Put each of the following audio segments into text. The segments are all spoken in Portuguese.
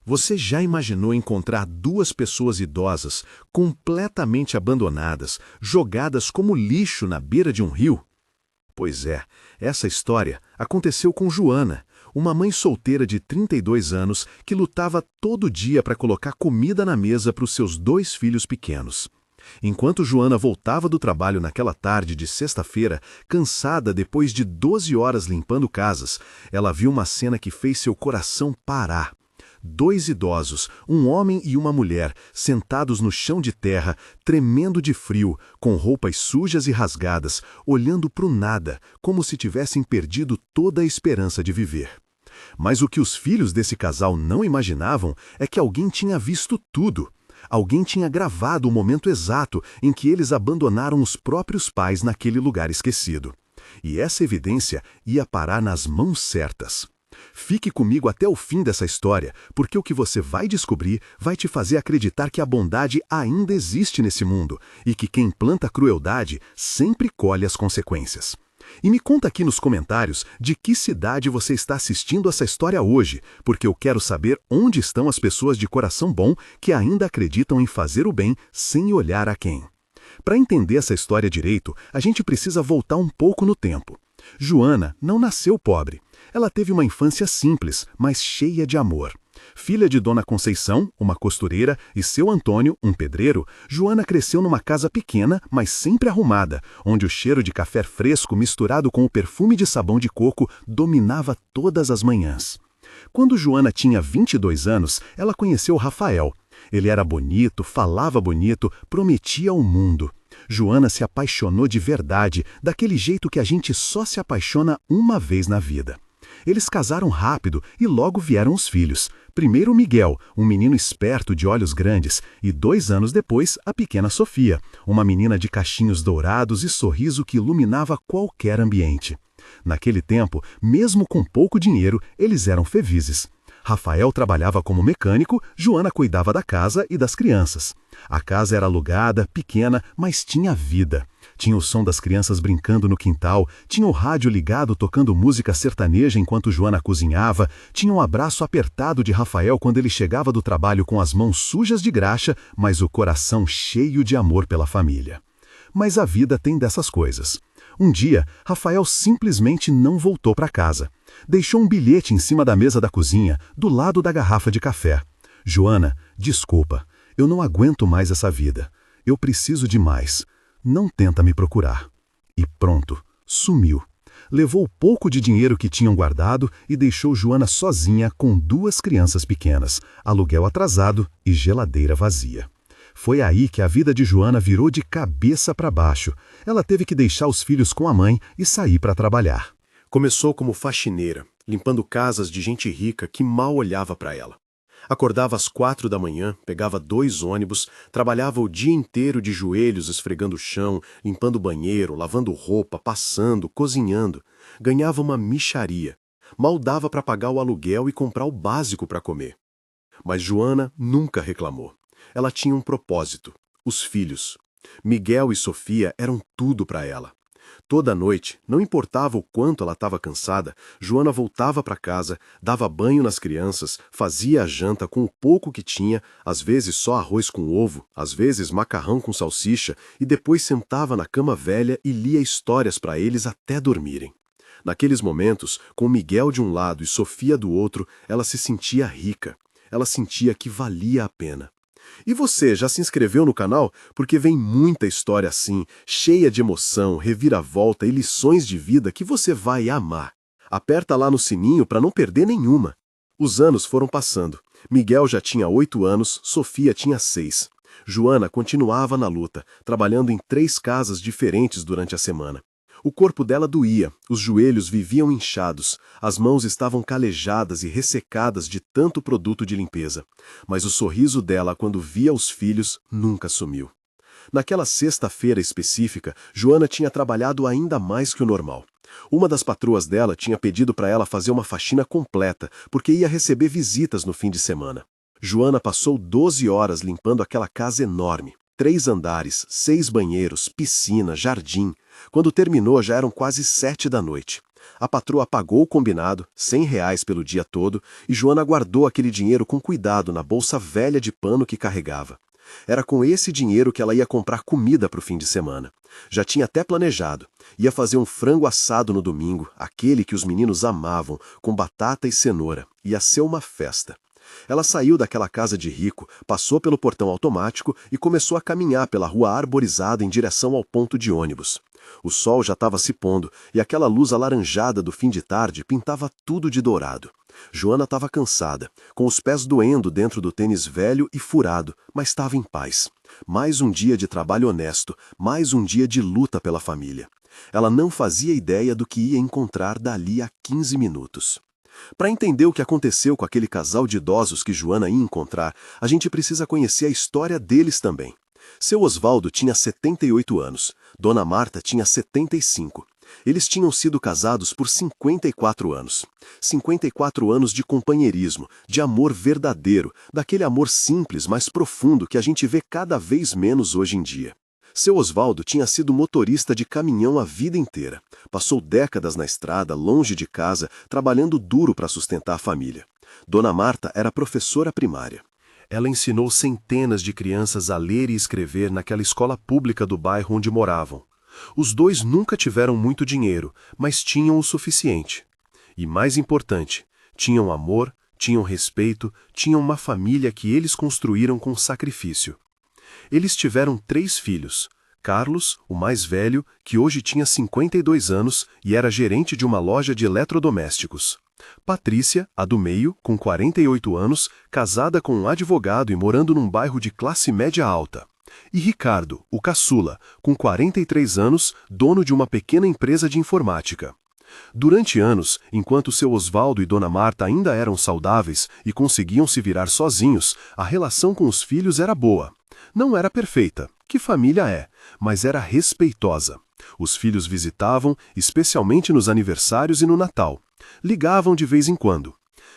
Você já imaginou encontrar duas pessoas idosas, completamente abandonadas, jogadas como lixo na beira de um rio? Pois é, essa história aconteceu com Joana, uma mãe solteira de 32 anos que lutava todo dia para colocar comida na mesa para os seus dois filhos pequenos. Enquanto Joana voltava do trabalho naquela tarde de sexta-feira, cansada depois de 12 horas limpando casas, ela viu uma cena que fez seu coração parar. Dois idosos, um homem e uma mulher, sentados no chão de terra, tremendo de frio, com roupas sujas e rasgadas, olhando para o nada, como se tivessem perdido toda a esperança de viver. Mas o que os filhos desse casal não imaginavam é que alguém tinha visto tudo. Alguém tinha gravado o momento exato em que eles abandonaram os próprios pais naquele lugar esquecido. E essa evidência ia parar nas mãos certas. Fique comigo até o fim dessa história, porque o que você vai descobrir vai te fazer acreditar que a bondade ainda existe nesse mundo e que quem planta crueldade sempre colhe as consequências. E me conta aqui nos comentários de que cidade você está assistindo essa história hoje, porque eu quero saber onde estão as pessoas de coração bom que ainda acreditam em fazer o bem sem olhar a quem. Para entender essa história direito, a gente precisa voltar um pouco no tempo. Joana não nasceu pobre. Ela teve uma infância simples, mas cheia de amor. Filha de Dona Conceição, uma costureira, e seu Antônio, um pedreiro, Joana cresceu numa casa pequena, mas sempre arrumada, onde o cheiro de café fresco misturado com o perfume de sabão de coco dominava todas as manhãs. Quando Joana tinha 22 anos, ela conheceu Rafael. Ele era bonito, falava bonito, prometia o mundo. Joana se apaixonou de verdade, daquele jeito que a gente só se apaixona uma vez na vida. Eles casaram rápido e logo vieram os filhos. Primeiro Miguel, um menino esperto de olhos grandes, e 2 anos depois a pequena Sofia, uma menina de cachinhos dourados e sorriso que iluminava qualquer ambiente. Naquele tempo, mesmo com pouco dinheiro, eles eram felizes. Rafael trabalhava como mecânico, Joana cuidava da casa e das crianças. A casa era alugada, pequena, mas tinha vida. Tinha o som das crianças brincando no quintal, tinha o rádio ligado tocando música sertaneja enquanto Joana cozinhava, tinha um abraço apertado de Rafael quando ele chegava do trabalho com as mãos sujas de graxa, mas o coração cheio de amor pela família. Mas a vida tem dessas coisas. Um dia, Rafael simplesmente não voltou para casa. Deixou um bilhete em cima da mesa da cozinha, do lado da garrafa de café. Joana, desculpa, eu não aguento mais essa vida. Eu preciso de mais. Não tenta me procurar. E pronto, sumiu. Levou o pouco de dinheiro que tinham guardado e deixou Joana sozinha com 2 crianças pequenas, aluguel atrasado e geladeira vazia. Foi aí que a vida de Joana virou de cabeça para baixo. Ela teve que deixar os filhos com a mãe e sair para trabalhar. Começou como faxineira, limpando casas de gente rica que mal olhava para ela. Acordava às 4 da manhã, pegava 2 ônibus, trabalhava o dia inteiro de joelhos esfregando o chão, limpando o banheiro, lavando roupa, passando, cozinhando. Ganhava uma mixaria. Mal dava para pagar o aluguel e comprar o básico para comer. Mas Joana nunca reclamou. Ela tinha um propósito: os filhos. Miguel e Sofia eram tudo para ela. Toda noite, não importava o quanto ela estava cansada, Joana voltava para casa, dava banho nas crianças, fazia a janta com o pouco que tinha, às vezes só arroz com ovo, às vezes macarrão com salsicha, e depois sentava na cama velha e lia histórias para eles até dormirem. Naqueles momentos, com Miguel de um lado e Sofia do outro, ela se sentia rica. Ela sentia que valia a pena. E você, já se inscreveu no canal? Porque vem muita história assim, cheia de emoção, reviravolta e lições de vida que você vai amar. Aperta lá no sininho para não perder nenhuma. Os anos foram passando. Miguel já tinha 8 anos, Sofia tinha 6. Joana continuava na luta, trabalhando em 3 casas diferentes durante a semana. O corpo dela doía, os joelhos viviam inchados, as mãos estavam calejadas e ressecadas de tanto produto de limpeza. Mas o sorriso dela quando via os filhos nunca sumiu. Naquela sexta-feira específica, Joana tinha trabalhado ainda mais que o normal. Uma das patroas dela tinha pedido para ela fazer uma faxina completa, porque ia receber visitas no fim de semana. Joana passou 12 horas limpando aquela casa enorme. 3 andares, 6 banheiros, piscina, jardim. Quando terminou, já eram quase 7 da noite. A patroa pagou o combinado, R$ 100 pelo dia todo, e Joana guardou aquele dinheiro com cuidado na bolsa velha de pano que carregava. Era com esse dinheiro que ela ia comprar comida para o fim de semana. Já tinha até planejado. Ia fazer um frango assado no domingo, aquele que os meninos amavam, com batata e cenoura. Ia ser uma festa. Ela saiu daquela casa de rico, passou pelo portão automático e começou a caminhar pela rua arborizada em direção ao ponto de ônibus. O sol já estava se pondo e aquela luz alaranjada do fim de tarde pintava tudo de dourado. Joana estava cansada, com os pés doendo dentro do tênis velho e furado, mas estava em paz. Mais um dia de trabalho honesto, mais um dia de luta pela família. Ela não fazia ideia do que ia encontrar dali a 15 minutos. Para entender o que aconteceu com aquele casal de idosos que Joana ia encontrar, a gente precisa conhecer a história deles também. Seu Osvaldo tinha 78 anos, Dona Marta tinha 75. Eles tinham sido casados por 54 anos. 54 anos de companheirismo, de amor verdadeiro, daquele amor simples, mas profundo que a gente vê cada vez menos hoje em dia. Seu Osvaldo tinha sido motorista de caminhão a vida inteira. Passou décadas na estrada, longe de casa, trabalhando duro para sustentar a família. Dona Marta era professora primária. Ela ensinou centenas de crianças a ler e escrever naquela escola pública do bairro onde moravam. Os dois nunca tiveram muito dinheiro, mas tinham o suficiente. E mais importante, tinham amor, tinham respeito, tinham uma família que eles construíram com sacrifício. Eles tiveram 3 filhos. Carlos, o mais velho, que hoje tinha 52 anos e era gerente de uma loja de eletrodomésticos. Patrícia, a do meio, com 48 anos, casada com um advogado e morando num bairro de classe média alta. E Ricardo, o caçula, com 43 anos, dono de uma pequena empresa de informática. Durante anos, enquanto seu Osvaldo e Dona Marta ainda eram saudáveis e conseguiam se virar sozinhos, a relação com os filhos era boa. Não era perfeita, que família é, mas era respeitosa. Os filhos visitavam, especialmente nos aniversários e no Natal. Ligavam de vez em quando.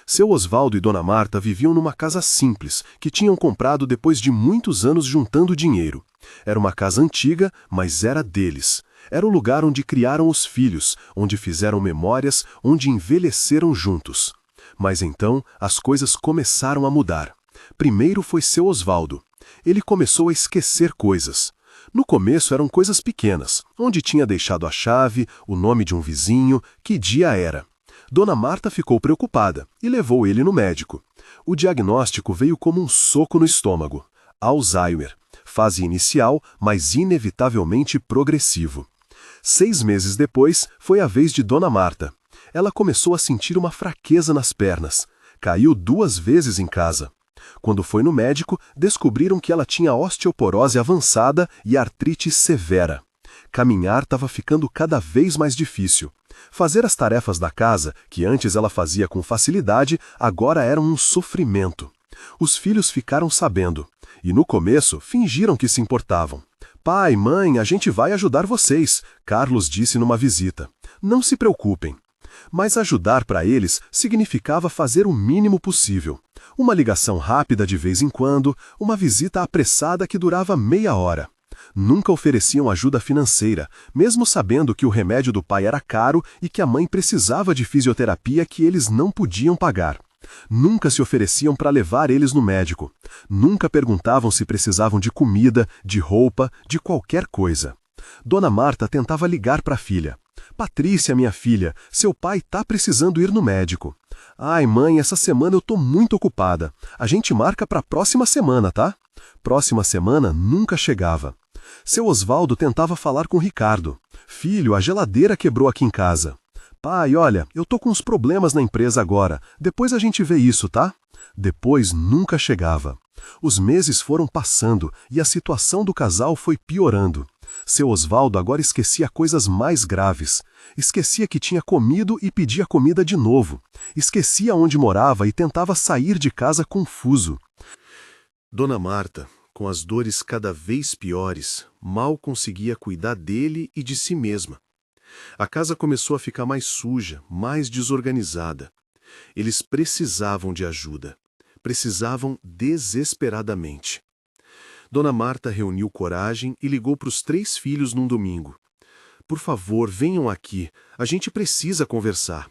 Seu Osvaldo e Dona Marta viviam numa casa simples, que tinham comprado depois de muitos anos juntando dinheiro. Era uma casa antiga, mas era deles. Era o lugar onde criaram os filhos, onde fizeram memórias, onde envelheceram juntos. Mas então, as coisas começaram a mudar. Primeiro foi seu Osvaldo. Ele começou a esquecer coisas. No começo eram coisas pequenas, onde tinha deixado a chave, o nome de um vizinho, que dia era. Dona Marta ficou preocupada e levou ele no médico. O diagnóstico veio como um soco no estômago. Alzheimer. Fase inicial, mas inevitavelmente progressivo. 6 meses depois, foi a vez de Dona Marta. Ela começou a sentir uma fraqueza nas pernas. Caiu 2 vezes em casa. Quando foi no médico, descobriram que ela tinha osteoporose avançada e artrite severa. Caminhar estava ficando cada vez mais difícil. Fazer as tarefas da casa, que antes ela fazia com facilidade, agora eram um sofrimento. Os filhos ficaram sabendo, e no começo fingiram que se importavam. "Pai, mãe, a gente vai ajudar vocês", Carlos disse numa visita. "Não se preocupem." Mas ajudar para eles significava fazer o mínimo possível. Uma ligação rápida de vez em quando, uma visita apressada que durava meia hora. Nunca ofereciam ajuda financeira, mesmo sabendo que o remédio do pai era caro e que a mãe precisava de fisioterapia que eles não podiam pagar. Nunca se ofereciam para levar eles no médico. Nunca perguntavam se precisavam de comida, de roupa, de qualquer coisa. Dona Marta tentava ligar para a filha. "Patrícia, minha filha, seu pai tá precisando ir no médico." "Ai, mãe, essa semana eu tô muito ocupada. A gente marca para a próxima semana, tá?" Próxima semana nunca chegava. Seu Osvaldo tentava falar com Ricardo. "Filho, a geladeira quebrou aqui em casa." "Pai, olha, eu tô com uns problemas na empresa agora. Depois a gente vê isso, tá?" Depois nunca chegava. Os meses foram passando e a situação do casal foi piorando. Seu Osvaldo agora esquecia coisas mais graves. Esquecia que tinha comido e pedia comida de novo. Esquecia onde morava e tentava sair de casa confuso. Dona Marta, com as dores cada vez piores, mal conseguia cuidar dele e de si mesma. A casa começou a ficar mais suja, mais desorganizada. Eles precisavam de ajuda. Precisavam desesperadamente. Dona Marta reuniu coragem e ligou para os 3 filhos num domingo. Por favor, venham aqui. A gente precisa conversar.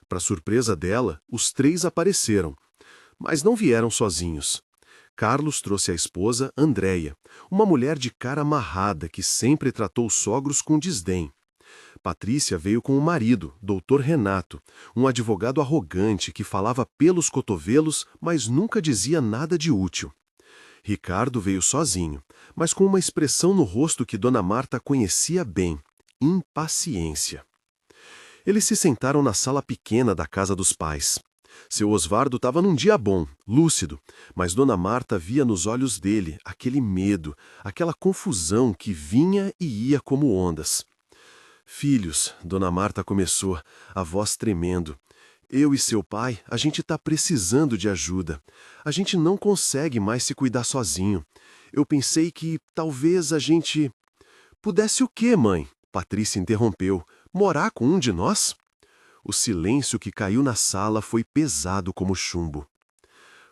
Para surpresa dela, os três apareceram. Mas não vieram sozinhos. Carlos trouxe a esposa, Andréia, uma mulher de cara amarrada que sempre tratou os sogros com desdém. Patrícia veio com o marido, Dr. Renato, um advogado arrogante que falava pelos cotovelos, mas nunca dizia nada de útil. Ricardo veio sozinho, mas com uma expressão no rosto que Dona Marta conhecia bem: impaciência. Eles se sentaram na sala pequena da casa dos pais. Seu Osvaldo estava num dia bom, lúcido, mas Dona Marta via nos olhos dele aquele medo, aquela confusão que vinha e ia como ondas. Filhos, Dona Marta começou, a voz tremendo. Eu e seu pai, a gente está precisando de ajuda. A gente não consegue mais se cuidar sozinho. Eu pensei que talvez a gente... Pudesse o quê, mãe? Patrícia interrompeu. Morar com um de nós? O silêncio que caiu na sala foi pesado como chumbo.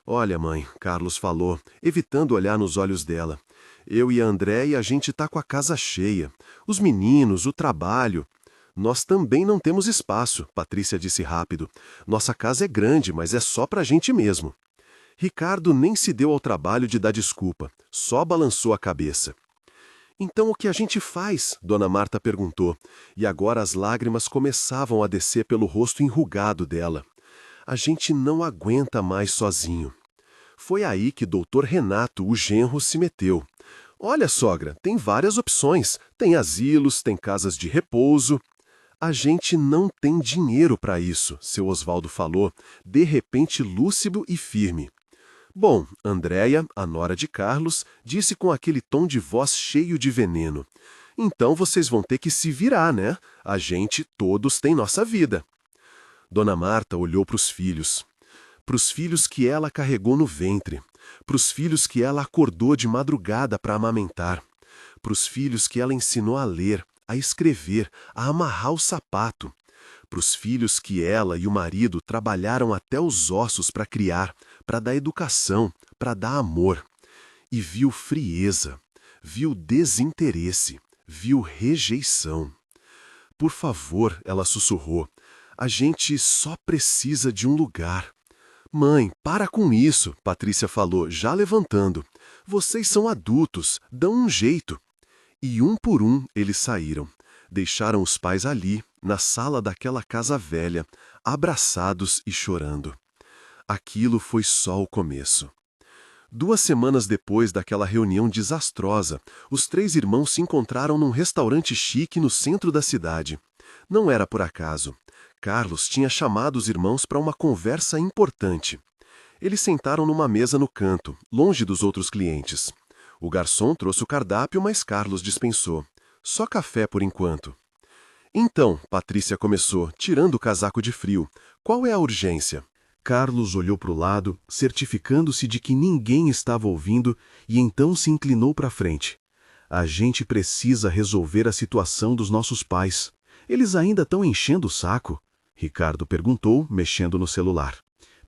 Olha, mãe, Carlos falou, evitando olhar nos olhos dela. Eu e a Andréia, a gente tá com a casa cheia. Os meninos, o trabalho. Nós também não temos espaço, Patrícia disse rápido. Nossa casa é grande, mas é só pra gente mesmo. Ricardo nem se deu ao trabalho de dar desculpa, só balançou a cabeça. Então o que a gente faz? Dona Marta perguntou, e agora as lágrimas começavam a descer pelo rosto enrugado dela. A gente não aguenta mais sozinho. Foi aí que Dr. Renato, o genro, se meteu. Olha, sogra, tem várias opções. Tem asilos, tem casas de repouso. A gente não tem dinheiro para isso, seu Osvaldo falou, de repente lúcido e firme. Bom, Andréia, a nora de Carlos, disse com aquele tom de voz cheio de veneno. Então vocês vão ter que se virar, né? A gente todos tem nossa vida. Dona Marta olhou para os filhos. Para os filhos que ela carregou no ventre. Para os filhos que ela acordou de madrugada para amamentar. Para os filhos que ela ensinou a ler, a escrever, a amarrar o sapato. Para os filhos que ela e o marido trabalharam até os ossos para criar, para dar educação, para dar amor. E viu frieza, viu desinteresse, viu rejeição. Por favor, ela sussurrou, a gente só precisa de um lugar. Mãe, para com isso, Patrícia falou, já levantando. Vocês são adultos, dão um jeito. E um por um eles saíram. Deixaram os pais ali, na sala daquela casa velha, abraçados e chorando. Aquilo foi só o começo. 2 semanas depois daquela reunião desastrosa, os 3 irmãos se encontraram num restaurante chique no centro da cidade. Não era por acaso. Carlos tinha chamado os irmãos para uma conversa importante. Eles sentaram numa mesa no canto, longe dos outros clientes. O garçom trouxe o cardápio, mas Carlos dispensou. Só café por enquanto. Então, Patrícia começou, tirando o casaco de frio. Qual é a urgência? Carlos olhou para o lado, certificando-se de que ninguém estava ouvindo, e então se inclinou para a frente. A gente precisa resolver a situação dos nossos pais. Eles ainda estão enchendo o saco? Ricardo perguntou, mexendo no celular.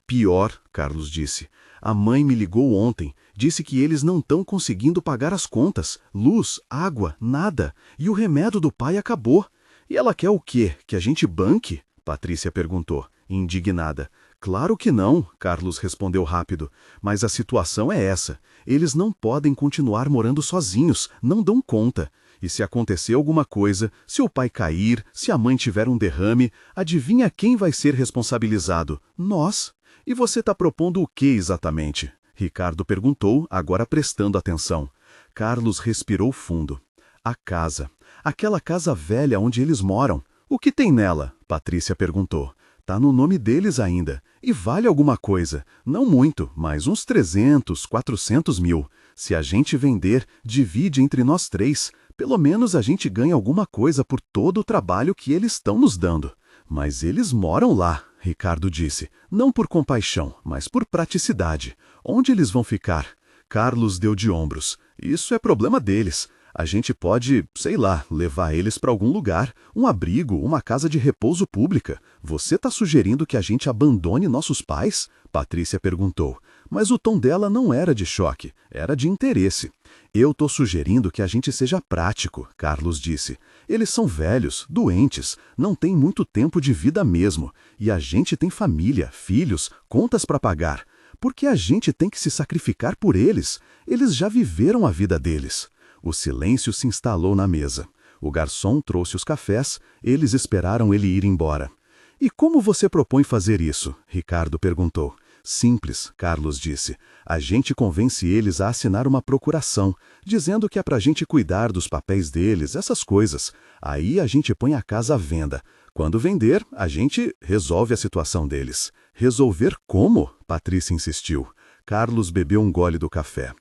Pior, Carlos disse. A mãe me ligou ontem. Disse que eles não estão conseguindo pagar as contas. Luz, água, nada. E o remédio do pai acabou. E ela quer o quê? Que a gente banque? Patrícia perguntou, indignada. Claro que não, Carlos respondeu rápido. Mas a situação é essa. Eles não podem continuar morando sozinhos. Não dão conta. E se acontecer alguma coisa, se o pai cair, se a mãe tiver um derrame, adivinha quem vai ser responsabilizado? Nós. E você está propondo o que exatamente? Ricardo perguntou, agora prestando atenção. Carlos respirou fundo. A casa. Aquela casa velha onde eles moram. O que tem nela? Patrícia perguntou. Tá no nome deles ainda. E vale alguma coisa. Não muito, mas uns 300, 400 mil. Se a gente vender, divide entre nós 3. Pelo menos a gente ganha alguma coisa por todo o trabalho que eles estão nos dando. Mas eles moram lá, Ricardo disse. Não por compaixão, mas por praticidade. Onde eles vão ficar? Carlos deu de ombros. Isso é problema deles. A gente pode, sei lá, levar eles para algum lugar, um abrigo, uma casa de repouso pública. Você está sugerindo que a gente abandone nossos pais? Patrícia perguntou. Mas o tom dela não era de choque, era de interesse. Eu tô sugerindo que a gente seja prático, Carlos disse. Eles são velhos, doentes, não têm muito tempo de vida mesmo. E a gente tem família, filhos, contas para pagar. Por que a gente tem que se sacrificar por eles? Eles já viveram a vida deles. O silêncio se instalou na mesa. O garçom trouxe os cafés, eles esperaram ele ir embora. E como você propõe fazer isso? Ricardo perguntou. Simples, Carlos disse. A gente convence eles a assinar uma procuração, dizendo que é pra gente cuidar dos papéis deles, essas coisas. Aí a gente põe a casa à venda. Quando vender, a gente resolve a situação deles. Resolver como? Patrícia insistiu. Carlos bebeu um gole do café.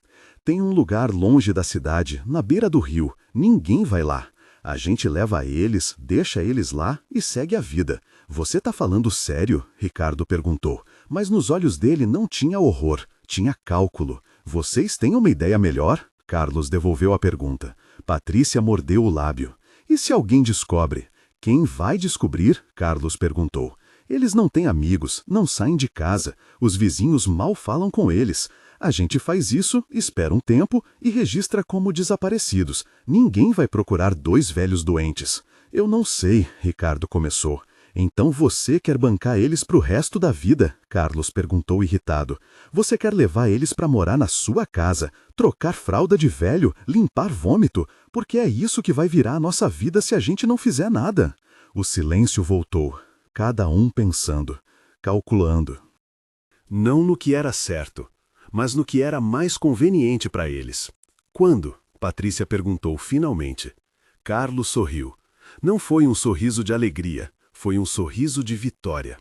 Tem um lugar longe da cidade, na beira do rio. Ninguém vai lá. A gente leva eles, deixa eles lá e segue a vida. Você tá falando sério? Ricardo perguntou. Mas nos olhos dele não tinha horror, tinha cálculo. Vocês têm uma ideia melhor? Carlos devolveu a pergunta. Patrícia mordeu o lábio. E se alguém descobre? Quem vai descobrir? Carlos perguntou. Eles não têm amigos, não saem de casa. Os vizinhos mal falam com eles. A gente faz isso, espera um tempo e registra como desaparecidos. Ninguém vai procurar 2 velhos doentes. Eu não sei, Ricardo começou. Então você quer bancar eles pro resto da vida? Carlos perguntou irritado. Você quer levar eles para morar na sua casa, trocar fralda de velho, limpar vômito? Porque é isso que vai virar a nossa vida se a gente não fizer nada. O silêncio voltou, cada um pensando, calculando. Não no que era certo, mas no que era mais conveniente para eles. Quando? Patrícia perguntou finalmente. Carlos sorriu. Não foi um sorriso de alegria. Foi um sorriso de vitória.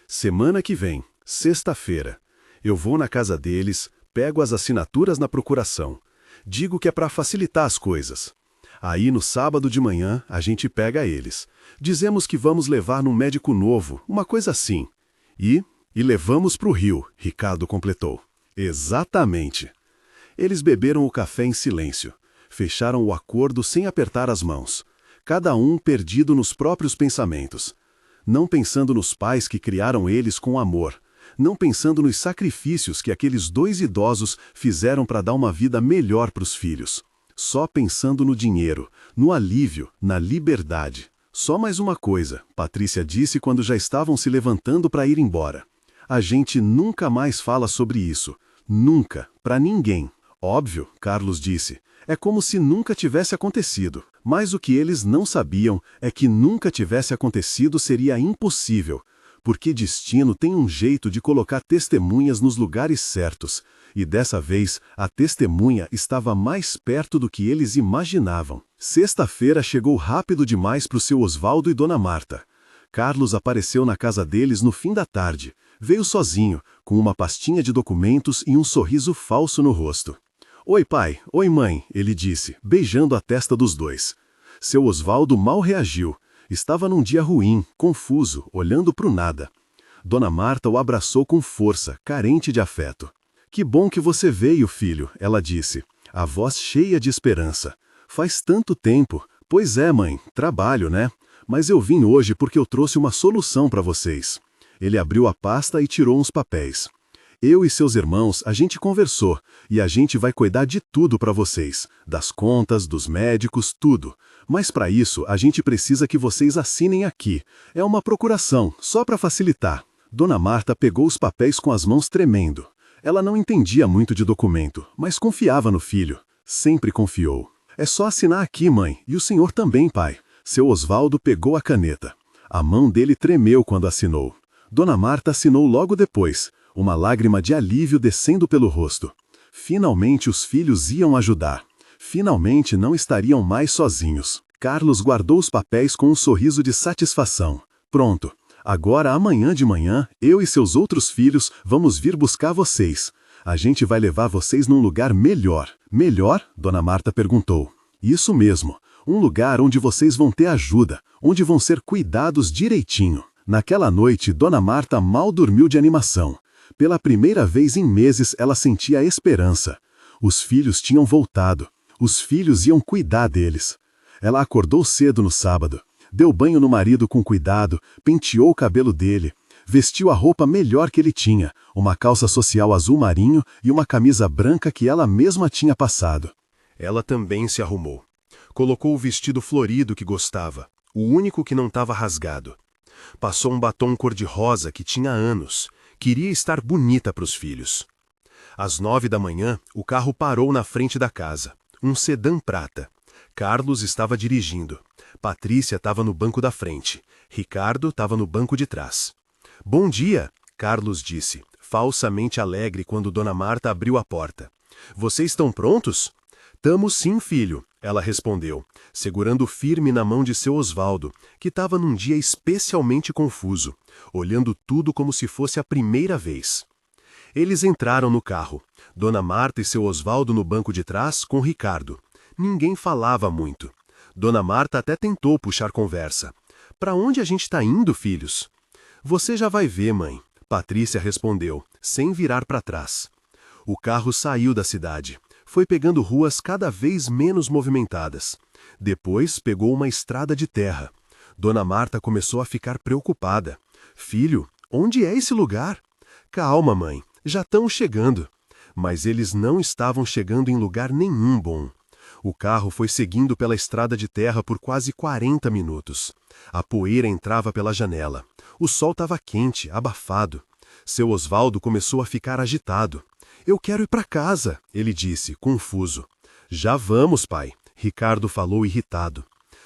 Semana que vem, sexta-feira, eu vou na casa deles, pego as assinaturas na procuração. Digo que é para facilitar as coisas. Aí no sábado de manhã a gente pega eles. Dizemos que vamos levar num médico novo, uma coisa assim. E levamos para o Rio, Ricardo completou. Exatamente. Eles beberam o café em silêncio. Fecharam o acordo sem apertar as mãos. Cada um perdido nos próprios pensamentos. Não pensando nos pais que criaram eles com amor. Não pensando nos sacrifícios que aqueles 2 idosos fizeram para dar uma vida melhor para os filhos. Só pensando no dinheiro, no alívio, na liberdade. Só mais uma coisa, Patrícia disse quando já estavam se levantando para ir embora. A gente nunca mais fala sobre isso. Nunca, para ninguém. Óbvio, Carlos disse. É como se nunca tivesse acontecido. Mas o que eles não sabiam é que nunca tivesse acontecido seria impossível, porque destino tem um jeito de colocar testemunhas nos lugares certos, e dessa vez a testemunha estava mais perto do que eles imaginavam. Sexta-feira chegou rápido demais para o seu Osvaldo e Dona Marta. Carlos apareceu na casa deles no fim da tarde. Veio sozinho, com uma pastinha de documentos e um sorriso falso no rosto. Oi, pai. Oi, mãe, ele disse, beijando a testa dos dois. Seu Osvaldo mal reagiu. Estava num dia ruim, confuso, olhando para o nada. Dona Marta o abraçou com força, carente de afeto. Que bom que você veio, filho, ela disse, a voz cheia de esperança. Faz tanto tempo. Pois é, mãe, trabalho, né? Mas eu vim hoje porque eu trouxe uma solução para vocês. Ele abriu a pasta e tirou uns papéis. Eu e seus irmãos, a gente conversou, e a gente vai cuidar de tudo para vocês, das contas, dos médicos, tudo. Mas para isso, a gente precisa que vocês assinem aqui. É uma procuração, só para facilitar. Dona Marta pegou os papéis com as mãos tremendo. Ela não entendia muito de documento, mas confiava no filho. Sempre confiou. É só assinar aqui, mãe, e o senhor também, pai. Seu Osvaldo pegou a caneta. A mão dele tremeu quando assinou. Dona Marta assinou logo depois, uma lágrima de alívio descendo pelo rosto. Finalmente os filhos iam ajudar. Finalmente não estariam mais sozinhos. Carlos guardou os papéis com um sorriso de satisfação. Pronto. Agora, amanhã de manhã, eu e seus outros filhos vamos vir buscar vocês. A gente vai levar vocês num lugar melhor. Melhor? Dona Marta perguntou. Isso mesmo. Um lugar onde vocês vão ter ajuda, onde vão ser cuidados direitinho. Naquela noite, Dona Marta mal dormiu de animação. Pela primeira vez em meses, ela sentia esperança. Os filhos tinham voltado. Os filhos iam cuidar deles. Ela acordou cedo no sábado. Deu banho no marido com cuidado, penteou o cabelo dele, vestiu a roupa melhor que ele tinha, uma calça social azul marinho e uma camisa branca que ela mesma tinha passado. Ela também se arrumou. Colocou o vestido florido que gostava, o único que não estava rasgado. Passou um batom cor-de-rosa que tinha anos. Queria estar bonita para os filhos. Às 9 da manhã, o carro parou na frente da casa. Um sedã prata. Carlos estava dirigindo. Patrícia estava no banco da frente. Ricardo estava no banco de trás. "Bom dia", Carlos disse, falsamente alegre quando Dona Marta abriu a porta. "Vocês estão prontos?" "Tamo sim, filho", ela respondeu, segurando firme na mão de seu Osvaldo, que estava num dia especialmente confuso, olhando tudo como se fosse a primeira vez. Eles entraram no carro, Dona Marta e seu Osvaldo no banco de trás com Ricardo. Ninguém falava muito. Dona Marta até tentou puxar conversa. "Para onde a gente está indo, filhos?" "Você já vai ver, mãe", Patrícia respondeu, sem virar para trás. O carro saiu da cidade. Foi pegando ruas cada vez menos movimentadas. Depois pegou uma estrada de terra. Dona Marta começou a ficar preocupada. "Filho, onde é esse lugar?" "Calma, mãe, já estão chegando." Mas eles não estavam chegando em lugar nenhum bom. O carro foi seguindo pela estrada de terra por quase 40 minutos. A poeira entrava pela janela. O sol estava quente, abafado. Seu Osvaldo começou a ficar agitado. "Eu quero ir para casa", ele disse, confuso. "Já vamos, pai", Ricardo falou irritado.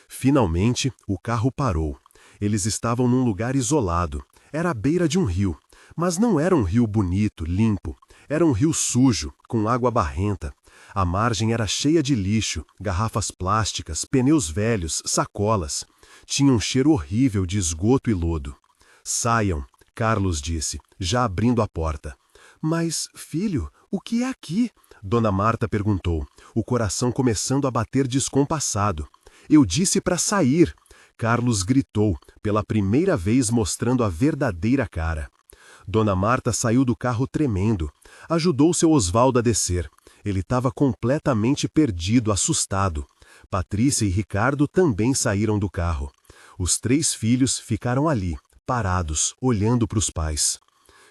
Finalmente, o carro parou. Eles estavam num lugar isolado. Era à beira de um rio. Mas não era um rio bonito, limpo. Era um rio sujo, com água barrenta. A margem era cheia de lixo, garrafas plásticas, pneus velhos, sacolas. Tinha um cheiro horrível de esgoto e lodo. "Saiam", Carlos disse, já abrindo a porta. "Mas, filho, o que é aqui?" Dona Marta perguntou, o coração começando a bater descompassado. "Eu disse para sair", Carlos gritou, pela primeira vez mostrando a verdadeira cara. Dona Marta saiu do carro tremendo. Ajudou seu Osvaldo a descer. Ele estava completamente perdido, assustado. Patrícia e Ricardo também saíram do carro. Os 3 filhos ficaram ali, parados, olhando para os pais.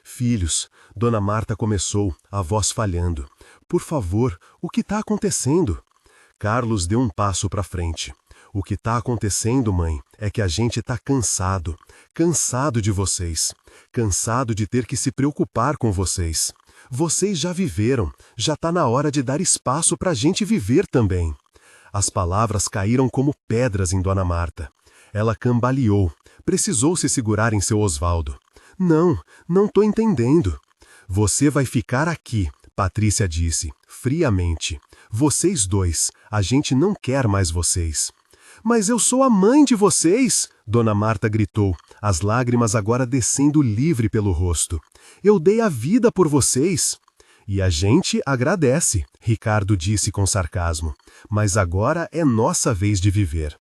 "Filhos", Dona Marta começou, a voz falhando. "Por favor, o que está acontecendo?" Carlos deu um passo para frente. "O que está acontecendo, mãe, é que a gente está cansado. Cansado de vocês. Cansado de ter que se preocupar com vocês. Vocês já viveram, já está na hora de dar espaço para a gente viver também." As palavras caíram como pedras em Dona Marta. Ela cambaleou, precisou se segurar em seu Osvaldo. Não estou entendendo." "Você vai ficar aqui", Patrícia disse, friamente. "Vocês 2, a gente não quer mais vocês." "Mas eu sou a mãe de vocês!" Dona Marta gritou, as lágrimas agora descendo livre pelo rosto. "Eu dei a vida por vocês." "E a gente agradece", Ricardo disse com sarcasmo. "Mas agora é nossa vez de viver."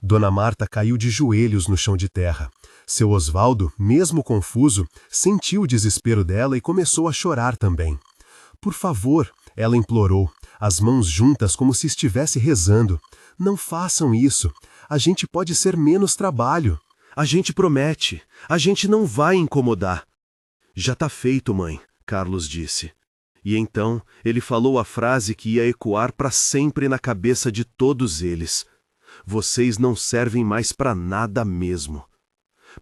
Dona Marta caiu de joelhos no chão de terra. Seu Osvaldo, mesmo confuso, sentiu o desespero dela e começou a chorar também. "Por favor", ela implorou, as mãos juntas como se estivesse rezando. "Não façam isso. A gente pode ser menos trabalho." "A gente promete. A gente não vai incomodar." "Já está feito, mãe", Carlos disse. E então ele falou a frase que ia ecoar para sempre na cabeça de todos eles. "Vocês não servem mais para nada mesmo."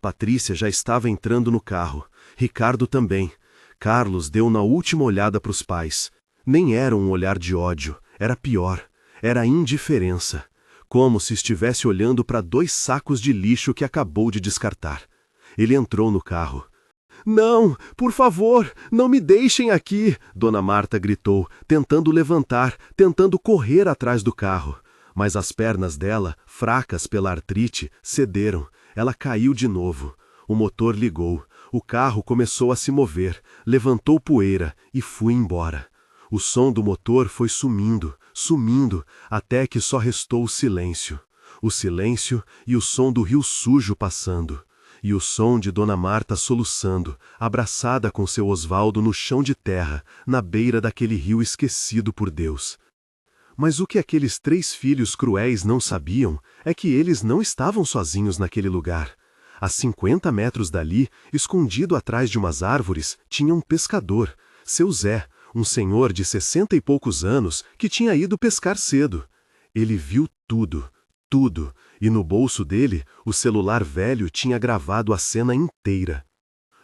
Patrícia já estava entrando no carro. Ricardo também. Carlos deu na última olhada para os pais. Nem era um olhar de ódio, era pior. Era indiferença. Como se estivesse olhando para 2 sacos de lixo que acabou de descartar. Ele entrou no carro. "Não, por favor, não me deixem aqui!" Dona Marta gritou, tentando levantar, tentando correr atrás do carro. Mas as pernas dela, fracas pela artrite, cederam. Ela caiu de novo. O motor ligou. O carro começou a se mover, levantou poeira e foi embora. O som do motor foi sumindo, sumindo, até que só restou o silêncio. O silêncio e o som do rio sujo passando. E o som de Dona Marta soluçando, abraçada com seu Osvaldo no chão de terra, na beira daquele rio esquecido por Deus. Mas o que aqueles 3 filhos cruéis não sabiam é que eles não estavam sozinhos naquele lugar. A 50 metros dali, escondido atrás de umas árvores, tinha um pescador, seu Zé, um senhor de 60 e poucos anos que tinha ido pescar cedo. Ele viu tudo, tudo, e no bolso dele o celular velho tinha gravado a cena inteira.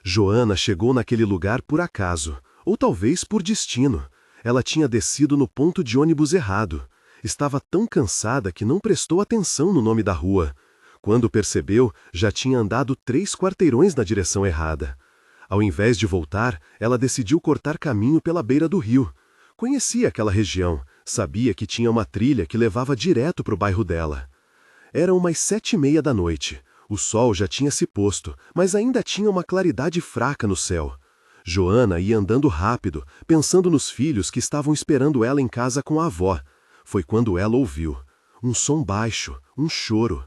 Joana chegou naquele lugar por acaso, ou talvez por destino. Ela tinha descido no ponto de ônibus errado. Estava tão cansada que não prestou atenção no nome da rua. Quando percebeu, já tinha andado 3 quarteirões na direção errada. Ao invés de voltar, ela decidiu cortar caminho pela beira do rio. Conhecia aquela região, sabia que tinha uma trilha que levava direto para o bairro dela. Eram umas 7h30 da noite. O sol já tinha se posto, mas ainda tinha uma claridade fraca no céu. Joana ia andando rápido, pensando nos filhos que estavam esperando ela em casa com a avó. Foi quando ela ouviu. Um som baixo, um choro.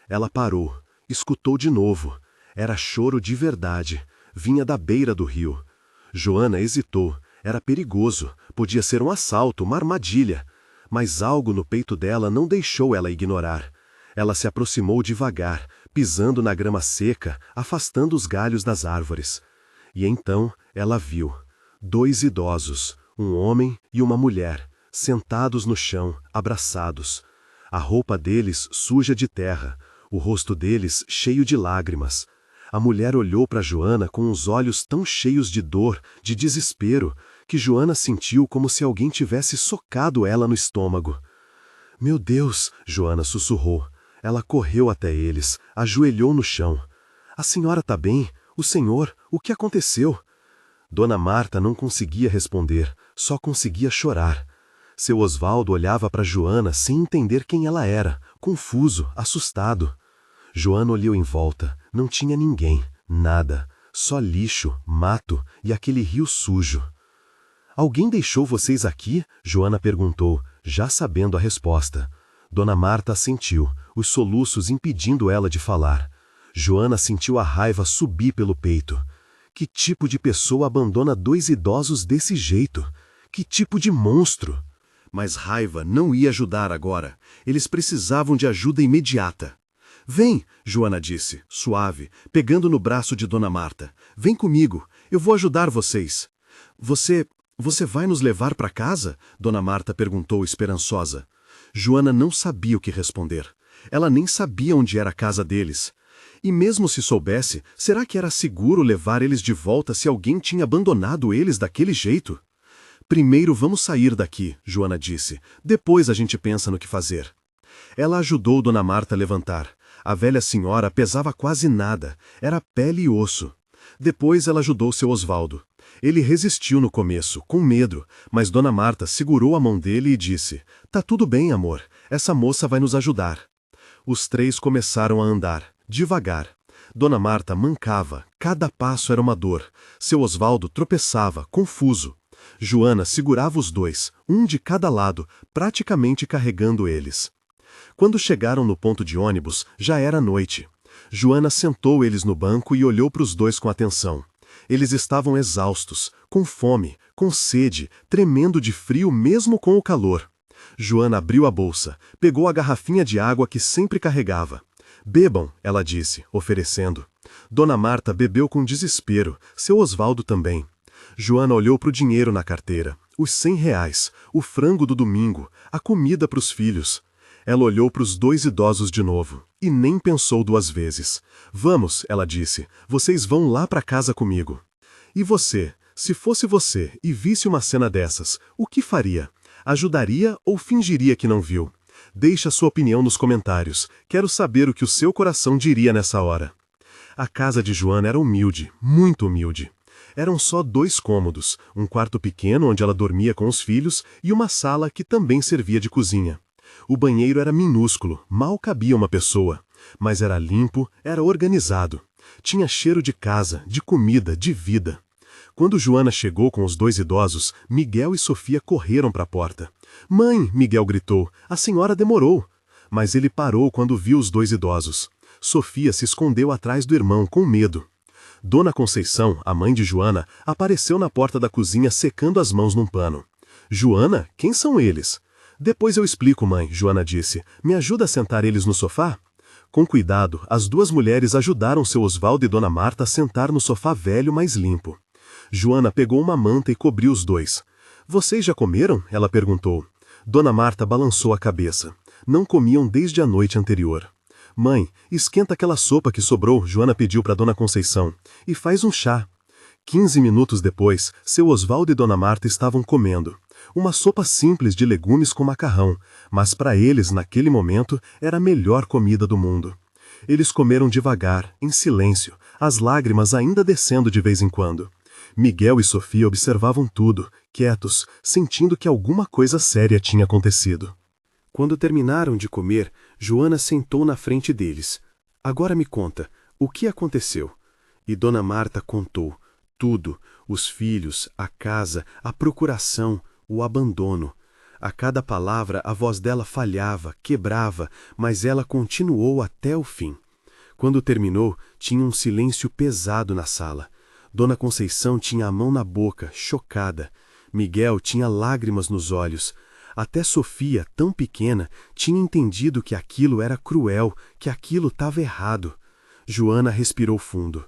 Ela parou, escutou de novo. Era choro de verdade. Vinha da beira do rio. Joana hesitou. Era perigoso. Podia ser um assalto, uma armadilha. Mas algo no peito dela não deixou ela ignorar. Ela se aproximou devagar, pisando na grama seca, afastando os galhos das árvores. E então ela viu 2 idosos, um homem e uma mulher, sentados no chão, abraçados. A roupa deles suja de terra, o rosto deles cheio de lágrimas. A mulher olhou para Joana com os olhos tão cheios de dor, de desespero, que Joana sentiu como se alguém tivesse socado ela no estômago. Meu Deus, Joana sussurrou. Ela correu até eles, ajoelhou no chão. A senhora está bem? O senhor? O que aconteceu? Dona Marta não conseguia responder, só conseguia chorar. Seu Osvaldo olhava para Joana sem entender quem ela era, confuso, assustado. Joana olhou em volta, não tinha ninguém, nada, só lixo, mato e aquele rio sujo. Alguém deixou vocês aqui? Joana perguntou, já sabendo a resposta. Dona Marta assentiu, os soluços impedindo ela de falar. Joana sentiu a raiva subir pelo peito. Que tipo de pessoa abandona 2 idosos desse jeito? Que tipo de monstro? Mas raiva não ia ajudar agora. Eles precisavam de ajuda imediata. Vem, Joana disse, suave, pegando no braço de Dona Marta. Vem comigo, eu vou ajudar vocês. Você vai nos levar para casa? Dona Marta perguntou esperançosa. Joana não sabia o que responder. Ela nem sabia onde era a casa deles. E mesmo se soubesse, será que era seguro levar eles de volta se alguém tinha abandonado eles daquele jeito? Primeiro vamos sair daqui, Joana disse. Depois a gente pensa no que fazer. Ela ajudou Dona Marta a levantar. A velha senhora pesava quase nada. Era pele e osso. Depois ela ajudou seu Osvaldo. Ele resistiu no começo, com medo, mas Dona Marta segurou a mão dele e disse: Tá tudo bem, amor. Essa moça vai nos ajudar. Os 3 começaram a andar, devagar. Dona Marta mancava, cada passo era uma dor. Seu Osvaldo tropeçava, confuso. Joana segurava os 2, um de cada lado, praticamente carregando eles. Quando chegaram no ponto de ônibus, já era noite. Joana sentou eles no banco e olhou para os 2 com atenção. Eles estavam exaustos, com fome, com sede, tremendo de frio mesmo com o calor. Joana abriu a bolsa, pegou a garrafinha de água que sempre carregava. Bebam, ela disse, oferecendo. Dona Marta bebeu com desespero, seu Osvaldo também. Joana olhou para o dinheiro na carteira, os 100 reais, o frango do domingo, a comida para os filhos. Ela olhou para os 2 idosos de novo, e nem pensou 2 vezes. Vamos, ela disse, vocês vão lá para casa comigo. E você, se fosse você e visse uma cena dessas, o que faria? Ajudaria ou fingiria que não viu? Deixe a sua opinião nos comentários, quero saber o que o seu coração diria nessa hora. A casa de Joana era humilde, muito humilde. Eram só 2 cômodos, um quarto pequeno onde ela dormia com os filhos e uma sala que também servia de cozinha. O banheiro era minúsculo, mal cabia uma pessoa, mas era limpo, era organizado. Tinha cheiro de casa, de comida, de vida. Quando Joana chegou com os 2 idosos, Miguel e Sofia correram para a porta. Mãe, Miguel gritou, a senhora demorou. Mas ele parou quando viu os 2 idosos. Sofia se escondeu atrás do irmão com medo. Dona Conceição, a mãe de Joana, apareceu na porta da cozinha secando as mãos num pano. Joana, quem são eles? Depois eu explico, mãe, Joana disse. Me ajuda a sentar eles no sofá? Com cuidado, as 2 mulheres ajudaram seu Osvaldo e Dona Marta a sentar no sofá velho mais limpo. Joana pegou uma manta e cobriu os 2. Vocês já comeram? Ela perguntou. Dona Marta balançou a cabeça. Não comiam desde a noite anterior. Mãe, esquenta aquela sopa que sobrou, Joana pediu para Dona Conceição, e faz um chá. 15 minutos depois, seu Osvaldo e Dona Marta estavam comendo. Uma sopa simples de legumes com macarrão, mas para eles, naquele momento, era a melhor comida do mundo. Eles comeram devagar, em silêncio, as lágrimas ainda descendo de vez em quando. Miguel e Sofia observavam tudo, quietos, sentindo que alguma coisa séria tinha acontecido. Quando terminaram de comer, Joana sentou na frente deles. Agora me conta, o que aconteceu? E Dona Marta contou. Tudo, os filhos, a casa, a procuração, o abandono. A cada palavra a voz dela falhava, quebrava, mas ela continuou até o fim. Quando terminou, tinha um silêncio pesado na sala. Dona Conceição tinha a mão na boca, chocada. Miguel tinha lágrimas nos olhos. Até Sofia, tão pequena, tinha entendido que aquilo era cruel, que aquilo estava errado. Joana respirou fundo.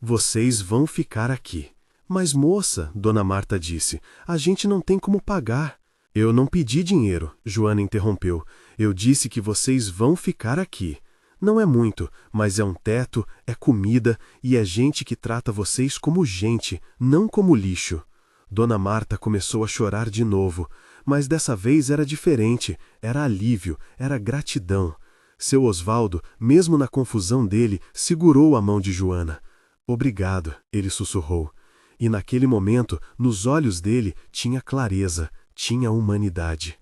Vocês vão ficar aqui. Mas moça, Dona Marta disse, a gente não tem como pagar. Eu não pedi dinheiro, Joana interrompeu. Eu disse que vocês vão ficar aqui. Não é muito, mas é um teto, é comida e é gente que trata vocês como gente, não como lixo. Dona Marta começou a chorar de novo, mas dessa vez era diferente, era alívio, era gratidão. Seu Osvaldo, mesmo na confusão dele, segurou a mão de Joana. Obrigado, ele sussurrou. E naquele momento, nos olhos dele, tinha clareza, tinha humanidade.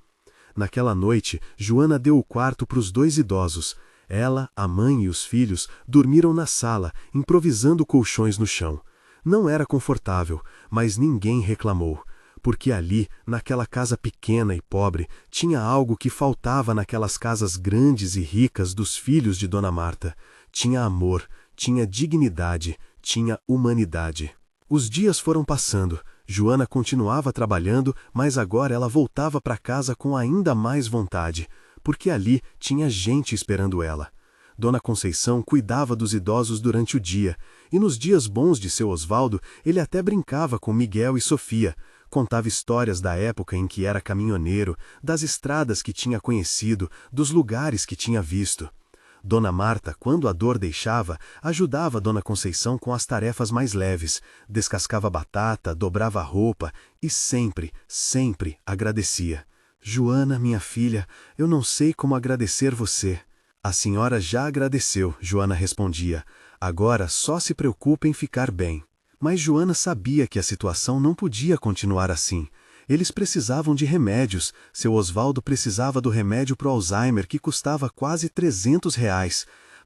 Naquela noite, Joana deu o quarto para os 2 idosos. Ela, a mãe e os filhos dormiram na sala, improvisando colchões no chão. Não era confortável, mas ninguém reclamou, porque ali, naquela casa pequena e pobre, tinha algo que faltava naquelas casas grandes e ricas dos filhos de Dona Marta. Tinha amor, tinha dignidade, tinha humanidade. Os dias foram passando. Joana continuava trabalhando, mas agora ela voltava para casa com ainda mais vontade, porque ali tinha gente esperando ela. Dona Conceição cuidava dos idosos durante o dia, e nos dias bons de seu Osvaldo, ele até brincava com Miguel e Sofia, contava histórias da época em que era caminhoneiro, das estradas que tinha conhecido, dos lugares que tinha visto. Dona Marta, quando a dor deixava, ajudava Dona Conceição com as tarefas mais leves, descascava batata, dobrava a roupa e sempre, sempre agradecia. Joana, minha filha, eu não sei como agradecer você. A senhora já agradeceu, Joana respondia. Agora só se preocupa em ficar bem. Mas Joana sabia que a situação não podia continuar assim. Eles precisavam de remédios. Seu Osvaldo precisava do remédio para o Alzheimer, que custava quase R$ 300.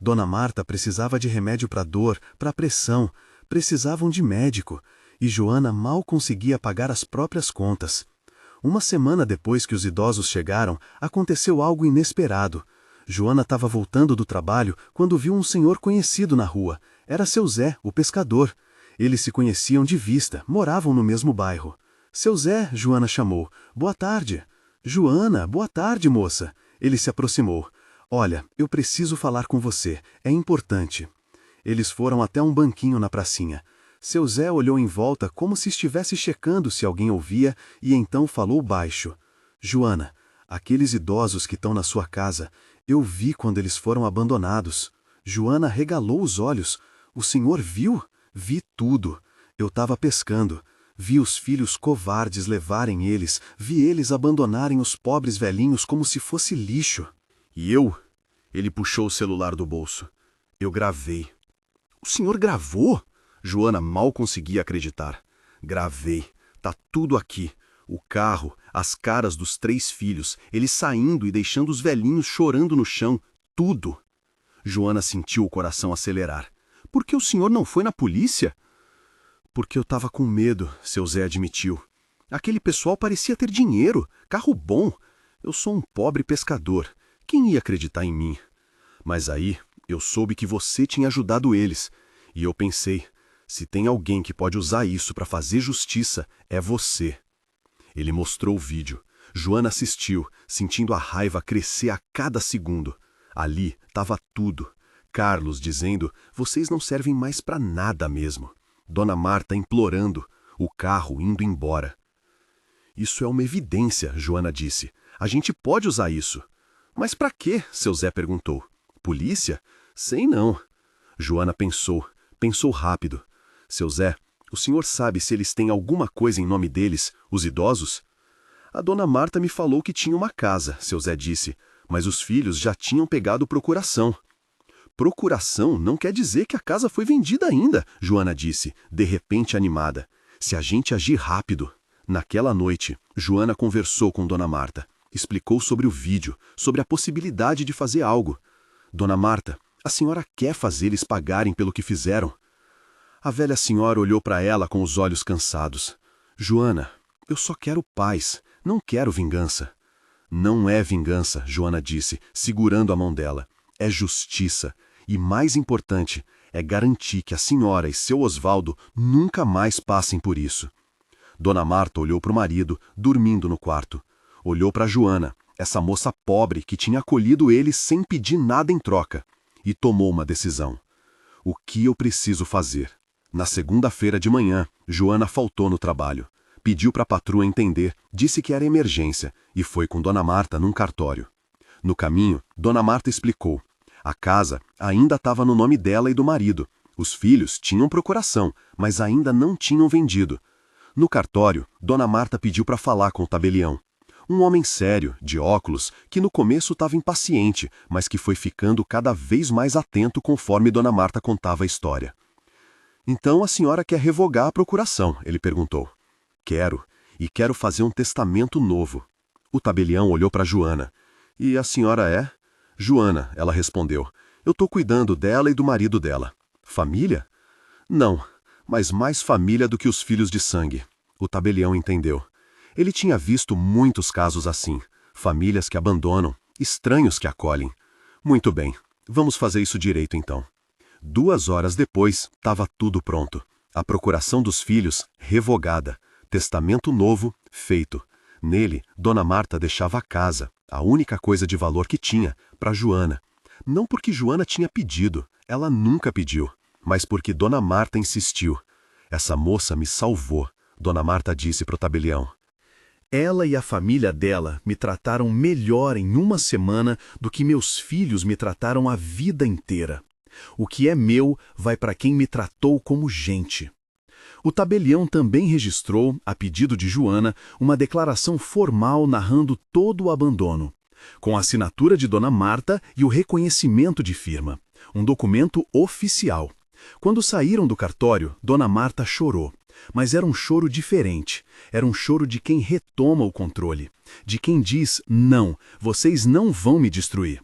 Dona Marta precisava de remédio para dor, para pressão. Precisavam de médico. E Joana mal conseguia pagar as próprias contas. Uma semana depois que os idosos chegaram, aconteceu algo inesperado. Joana estava voltando do trabalho quando viu um senhor conhecido na rua. Era seu Zé, o pescador. Eles se conheciam de vista, moravam no mesmo bairro. Seu Zé, Joana chamou. Boa tarde. Joana, boa tarde, moça. Ele se aproximou. Olha, eu preciso falar com você. É importante. Eles foram até um banquinho na pracinha. Seu Zé olhou em volta como se estivesse checando se alguém ouvia e então falou baixo. Joana, aqueles idosos que estão na sua casa, eu vi quando eles foram abandonados. Joana regalou os olhos. O senhor viu? Vi tudo. Eu estava pescando. Vi os filhos covardes levarem eles, vi eles abandonarem os pobres velhinhos como se fosse lixo. E eu? Ele puxou o celular do bolso. Eu gravei. O senhor gravou? Joana mal conseguia acreditar. Gravei. Tá tudo aqui. O carro, as caras dos 3 filhos, eles saindo e deixando os velhinhos chorando no chão. Tudo. Joana sentiu o coração acelerar. Por que o senhor não foi na polícia? Porque eu estava com medo, seu Zé admitiu. Aquele pessoal parecia ter dinheiro, carro bom. Eu sou um pobre pescador. Quem ia acreditar em mim? Mas aí eu soube que você tinha ajudado eles. E eu pensei, se tem alguém que pode usar isso para fazer justiça, é você. Ele mostrou o vídeo. Joana assistiu, sentindo a raiva crescer a cada segundo. Ali estava tudo. Carlos dizendo, vocês não servem mais para nada mesmo. Dona Marta implorando, o carro indo embora. Isso é uma evidência, Joana disse. A gente pode usar isso. Mas para quê? Seu Zé perguntou. Polícia? Sei não. Joana pensou rápido. Seu Zé, o senhor sabe se eles têm alguma coisa em nome deles, os idosos? A dona Marta me falou que tinha uma casa, seu Zé disse, mas os filhos já tinham pegado procuração. Procuração não quer dizer que a casa foi vendida ainda, Joana disse, de repente animada. Se a gente agir rápido. Naquela noite, Joana conversou com Dona Marta. Explicou sobre o vídeo, sobre a possibilidade de fazer algo. Dona Marta, a senhora quer fazer eles pagarem pelo que fizeram? A velha senhora olhou para ela com os olhos cansados. Joana, eu só quero paz, não quero vingança. Não é vingança, Joana disse, segurando a mão dela. É justiça. E mais importante, é garantir que a senhora e seu Osvaldo nunca mais passem por isso. Dona Marta olhou para o marido, dormindo no quarto. Olhou para Joana, essa moça pobre que tinha acolhido ele sem pedir nada em troca, e tomou uma decisão. O que eu preciso fazer? Na segunda-feira de manhã, Joana faltou no trabalho. Pediu para a patroa entender, disse que era emergência, e foi com Dona Marta num cartório. No caminho, Dona Marta explicou. A casa ainda estava no nome dela e do marido. Os filhos tinham procuração, mas ainda não tinham vendido. No cartório, Dona Marta pediu para falar com o tabelião. Um homem sério, de óculos, que no começo estava impaciente, mas que foi ficando cada vez mais atento conforme Dona Marta contava a história. Então a senhora quer revogar a procuração? Ele perguntou. Quero, e quero fazer um testamento novo. O tabelião olhou para Joana. E a senhora é? Joana, ela respondeu. Eu estou cuidando dela e do marido dela. Família? Não, mas mais família do que os filhos de sangue. O tabelião entendeu. Ele tinha visto muitos casos assim. Famílias que abandonam, estranhos que acolhem. Muito bem, vamos fazer isso direito então. 2 horas depois, estava tudo pronto. A procuração dos filhos, revogada. Testamento novo, feito. Nele, Dona Marta deixava a casa, a única coisa de valor que tinha, para Joana. Não porque Joana tinha pedido, ela nunca pediu, mas porque Dona Marta insistiu. Essa moça me salvou, Dona Marta disse para o tabelião. Ela e a família dela me trataram melhor em uma semana do que meus filhos me trataram a vida inteira. O que é meu vai para quem me tratou como gente. O tabelião também registrou, a pedido de Joana, uma declaração formal narrando todo o abandono, com a assinatura de Dona Marta e o reconhecimento de firma. Um documento oficial. Quando saíram do cartório, Dona Marta chorou. Mas era um choro diferente. Era um choro de quem retoma o controle. De quem diz, não, vocês não vão me destruir.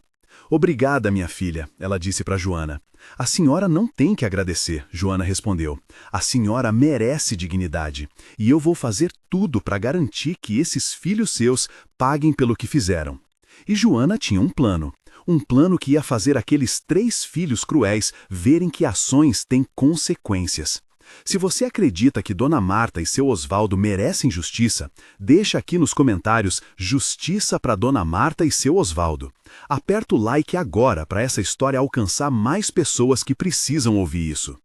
Obrigada, minha filha, ela disse para Joana. A senhora não tem que agradecer, Joana respondeu. A senhora merece dignidade. E eu vou fazer tudo para garantir que esses filhos seus paguem pelo que fizeram. E Joana tinha um plano. Um plano que ia fazer aqueles 3 filhos cruéis verem que ações têm consequências. Se você acredita que Dona Marta e seu Osvaldo merecem justiça, deixa aqui nos comentários justiça para Dona Marta e seu Osvaldo. Aperta o like agora para essa história alcançar mais pessoas que precisam ouvir isso.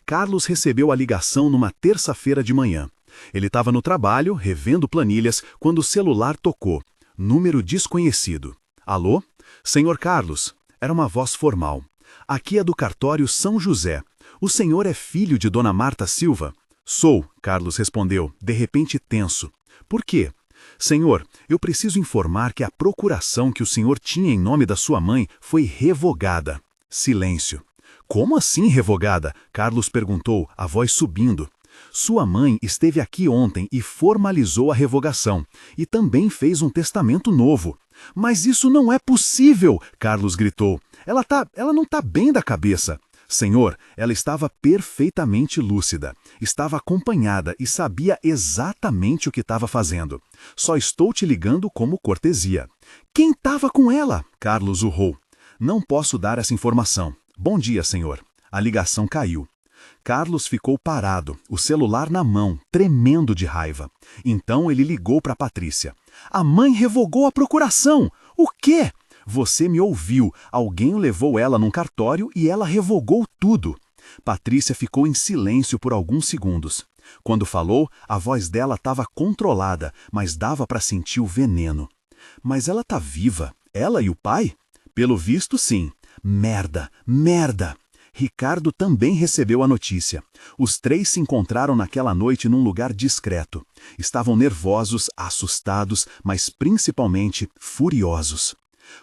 Carlos recebeu a ligação numa terça-feira de manhã. Ele estava no trabalho, revendo planilhas, quando o celular tocou. Número desconhecido. Alô? Senhor Carlos. Era uma voz formal. Aqui é do cartório São José. O senhor é filho de Dona Marta Silva? Sou, Carlos respondeu, de repente tenso. Por quê? Senhor, eu preciso informar que a procuração que o senhor tinha em nome da sua mãe foi revogada. Silêncio. Como assim revogada? Carlos perguntou, a voz subindo. Sua mãe esteve aqui ontem e formalizou a revogação. E também fez um testamento novo. Mas isso não é possível, Carlos gritou. Ela não está bem da cabeça. Senhor, ela estava perfeitamente lúcida, estava acompanhada e sabia exatamente o que estava fazendo. Só estou te ligando como cortesia. Quem estava com ela? Carlos urrou. Não posso dar essa informação. Bom dia, senhor. A ligação caiu. Carlos ficou parado, o celular na mão, tremendo de raiva. Então ele ligou para Patrícia. A mãe revogou a procuração. O quê? Você me ouviu. Alguém levou ela num cartório e ela revogou tudo. Patrícia ficou em silêncio por alguns segundos. Quando falou, a voz dela estava controlada, mas dava para sentir o veneno. Mas ela tá viva, ela e o pai? Pelo visto, sim. Merda, merda! Ricardo também recebeu a notícia. Os três se encontraram naquela noite num lugar discreto. Estavam nervosos, assustados, mas principalmente furiosos.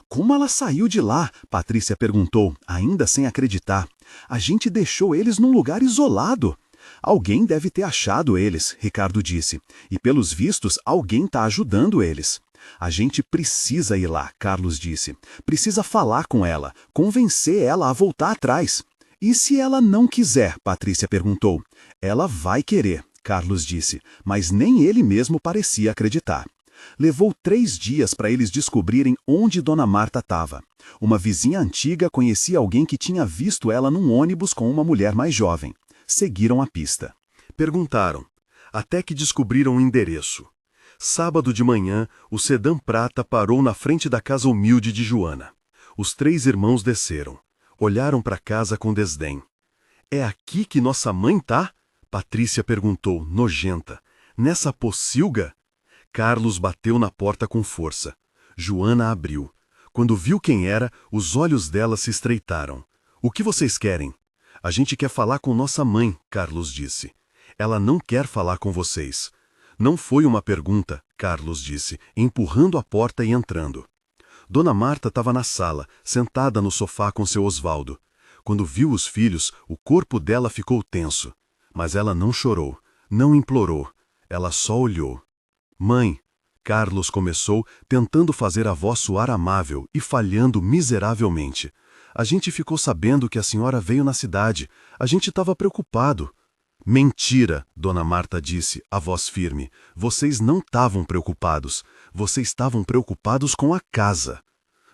Como ela saiu de lá? Patrícia perguntou, ainda sem acreditar. A gente deixou eles num lugar isolado. Alguém deve ter achado eles, Ricardo disse. E pelos vistos, alguém está ajudando eles. A gente precisa ir lá, Carlos disse. Precisa falar com ela, convencer ela a voltar atrás. E se ela não quiser? Patrícia perguntou. Ela vai querer, Carlos disse, mas nem ele mesmo parecia acreditar. Levou 3 dias para eles descobrirem onde Dona Marta estava. Uma vizinha antiga conhecia alguém que tinha visto ela num ônibus com uma mulher mais jovem. Seguiram a pista. Perguntaram, até que descobriram o endereço. Sábado de manhã, o sedã prata parou na frente da casa humilde de Joana. Os 3 irmãos desceram. Olharam para a casa com desdém. É aqui que nossa mãe tá? Patrícia perguntou, nojenta. Nessa pocilga? Carlos bateu na porta com força. Joana abriu. Quando viu quem era, os olhos dela se estreitaram. O que vocês querem? A gente quer falar com nossa mãe, Carlos disse. Ela não quer falar com vocês. Não foi uma pergunta, Carlos disse, empurrando a porta e entrando. Dona Marta estava na sala, sentada no sofá com seu Osvaldo. Quando viu os filhos, o corpo dela ficou tenso. Mas ela não chorou, não implorou. Ela só olhou. Mãe, Carlos começou, tentando fazer a voz soar amável e falhando miseravelmente. A gente ficou sabendo que a senhora veio na cidade. A gente estava preocupado. Mentira, Dona Marta disse, a voz firme. Vocês não estavam preocupados. Vocês estavam preocupados com a casa.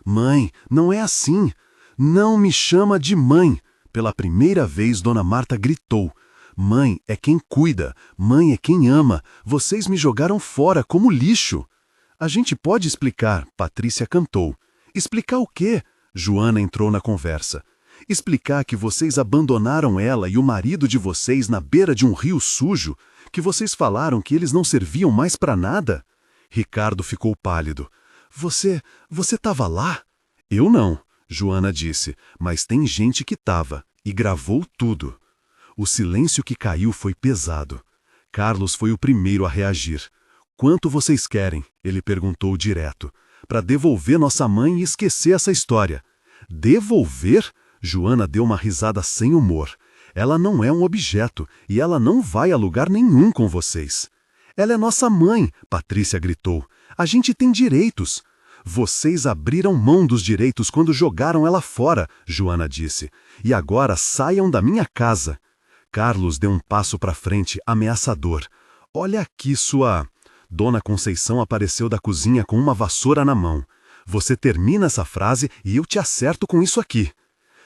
Mãe, não é assim. Não me chama de mãe. Pela primeira vez, Dona Marta gritou. Mãe é quem cuida. Mãe é quem ama. Vocês me jogaram fora como lixo. A gente pode explicar, Patrícia cantou. Explicar o quê? Joana entrou na conversa. Explicar que vocês abandonaram ela e o marido de vocês na beira de um rio sujo, que vocês falaram que eles não serviam mais para nada? Ricardo ficou pálido. Você estava lá? Eu não, Joana disse, mas tem gente que estava e gravou tudo. O silêncio que caiu foi pesado. Carlos foi o primeiro a reagir. Quanto vocês querem? Ele perguntou direto. Para devolver nossa mãe e esquecer essa história. Devolver? Joana deu uma risada sem humor. Ela não é um objeto e ela não vai a lugar nenhum com vocês. Ela é nossa mãe, Patrícia gritou. A gente tem direitos. Vocês abriram mão dos direitos quando jogaram ela fora, Joana disse. E agora saiam da minha casa. Carlos deu um passo para frente, ameaçador. Olha aqui sua... Dona Conceição apareceu da cozinha com uma vassoura na mão. Você termina essa frase e eu te acerto com isso aqui.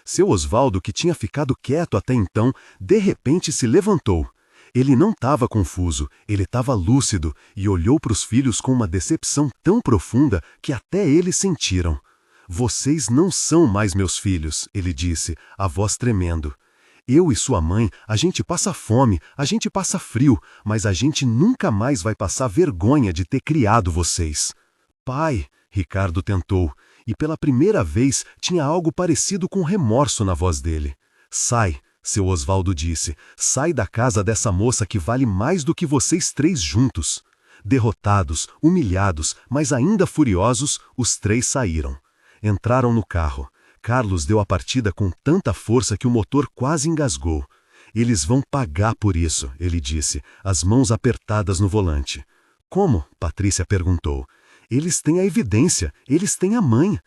Seu Osvaldo, que tinha ficado quieto até então, de repente se levantou. Ele não estava confuso, ele estava lúcido e olhou para os filhos com uma decepção tão profunda que até eles sentiram. Vocês não são mais meus filhos, ele disse, a voz tremendo. Eu e sua mãe, a gente passa fome, a gente passa frio, mas a gente nunca mais vai passar vergonha de ter criado vocês. Pai, Ricardo tentou, e pela primeira vez tinha algo parecido com remorso na voz dele. Sai, seu Osvaldo disse, sai da casa dessa moça que vale mais do que vocês 3 juntos. Derrotados, humilhados, mas ainda furiosos, os 3 saíram. Entraram no carro. Carlos deu a partida com tanta força que o motor quase engasgou. Eles vão pagar por isso, ele disse, as mãos apertadas no volante. Como? Patrícia perguntou. Eles têm a evidência, eles têm a mãe.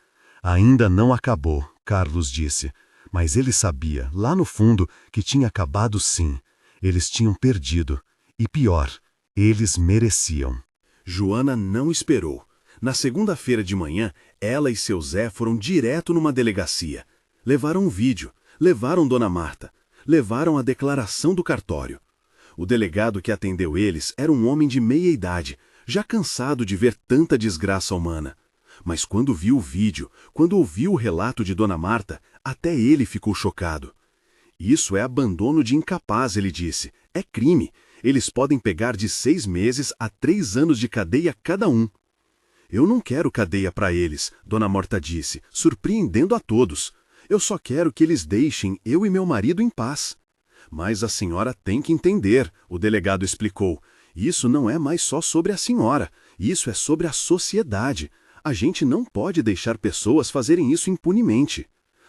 Ainda não acabou, Carlos disse. Mas ele sabia, lá no fundo, que tinha acabado sim. Eles tinham perdido. E pior, eles mereciam. Joana não esperou. Na segunda-feira de manhã, ela e seu Zé foram direto numa delegacia. Levaram um vídeo, levaram Dona Marta, levaram a declaração do cartório. O delegado que atendeu eles era um homem de meia idade, já cansado de ver tanta desgraça humana. Mas quando viu o vídeo, quando ouviu o relato de Dona Marta, até ele ficou chocado. Isso é abandono de incapaz, ele disse. É crime. Eles podem pegar de 6 meses a 3 anos de cadeia cada um. Eu não quero cadeia para eles, Dona Morta disse, surpreendendo a todos. Eu só quero que eles deixem eu e meu marido em paz. Mas a senhora tem que entender, o delegado explicou. Isso não é mais só sobre a senhora, isso é sobre a sociedade. A gente não pode deixar pessoas fazerem isso impunemente.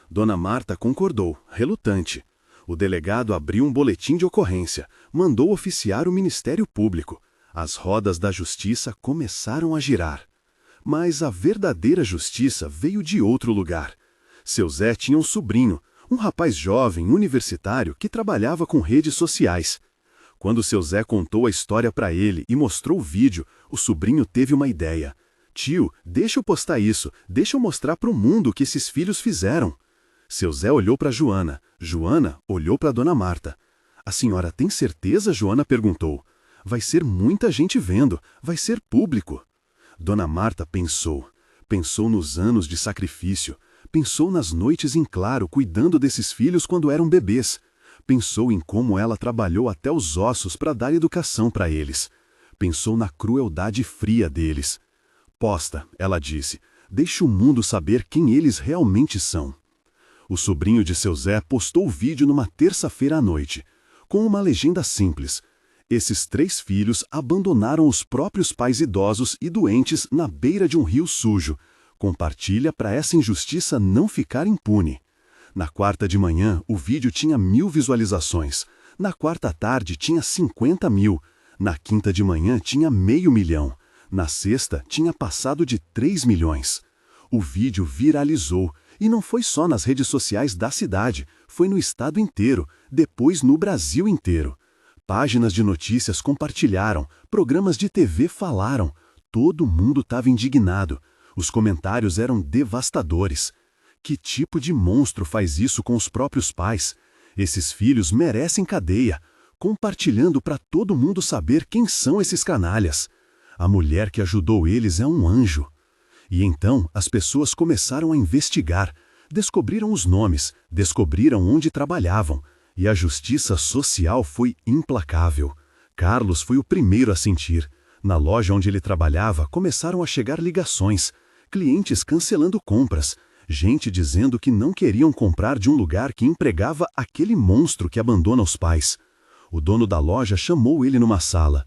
Dona Marta concordou, relutante. O delegado abriu um boletim de ocorrência, mandou oficiar o Ministério Público. As rodas da justiça começaram a girar. Mas a verdadeira justiça veio de outro lugar. Seu Zé tinha um sobrinho, um rapaz jovem, universitário, que trabalhava com redes sociais. Quando seu Zé contou a história para ele e mostrou o vídeo, o sobrinho teve uma ideia. Tio, deixa eu postar isso, deixa eu mostrar para o mundo o que esses filhos fizeram. Seu Zé olhou para Joana. Joana olhou para Dona Marta. A senhora tem certeza? Joana perguntou. Vai ser muita gente vendo, vai ser público. Dona Marta pensou. Pensou nos anos de sacrifício. Pensou nas noites em claro cuidando desses filhos quando eram bebês. Pensou em como ela trabalhou até os ossos para dar educação para eles. Pensou na crueldade fria deles. Posta, ela disse, deixe o mundo saber quem eles realmente são. O sobrinho de seu Zé postou o vídeo numa terça-feira à noite, com uma legenda simples. Esses 3 filhos abandonaram os próprios pais idosos e doentes na beira de um rio sujo. Compartilha para essa injustiça não ficar impune. Na quarta de manhã, o vídeo tinha 1000 visualizações. Na quarta à tarde, tinha 50.000. Na quinta de manhã, tinha 500.000. Na sexta, tinha passado de 3 milhões. O vídeo viralizou. E não foi só nas redes sociais da cidade, foi no estado inteiro, depois no Brasil inteiro. Páginas de notícias compartilharam, programas de TV falaram. Todo mundo estava indignado. Os comentários eram devastadores. Que tipo de monstro faz isso com os próprios pais? Esses filhos merecem cadeia, compartilhando para todo mundo saber quem são esses canalhas. A mulher que ajudou eles é um anjo. E então as pessoas começaram a investigar, descobriram os nomes, descobriram onde trabalhavam, e a justiça social foi implacável. Carlos foi o primeiro a sentir. Na loja onde ele trabalhava começaram a chegar ligações, clientes cancelando compras, gente dizendo que não queriam comprar de um lugar que empregava aquele monstro que abandona os pais. O dono da loja chamou ele numa sala.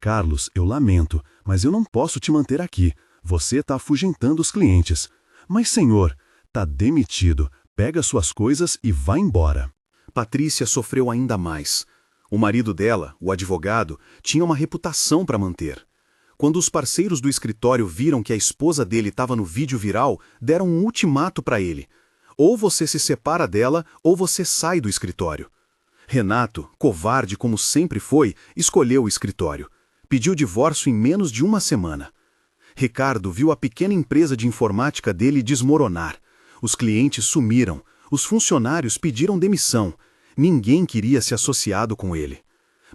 Carlos, eu lamento, mas eu não posso te manter aqui. Você está afugentando os clientes. Mas, senhor, está demitido. Pega suas coisas e vá embora. Patrícia sofreu ainda mais. O marido dela, o advogado, tinha uma reputação para manter. Quando os parceiros do escritório viram que a esposa dele estava no vídeo viral, deram um ultimato para ele. Ou você se separa dela, ou você sai do escritório. Renato, covarde como sempre foi, escolheu o escritório. Pediu divórcio em menos de uma semana. Ricardo viu a pequena empresa de informática dele desmoronar. Os clientes sumiram. Os funcionários pediram demissão. Ninguém queria se associado com ele.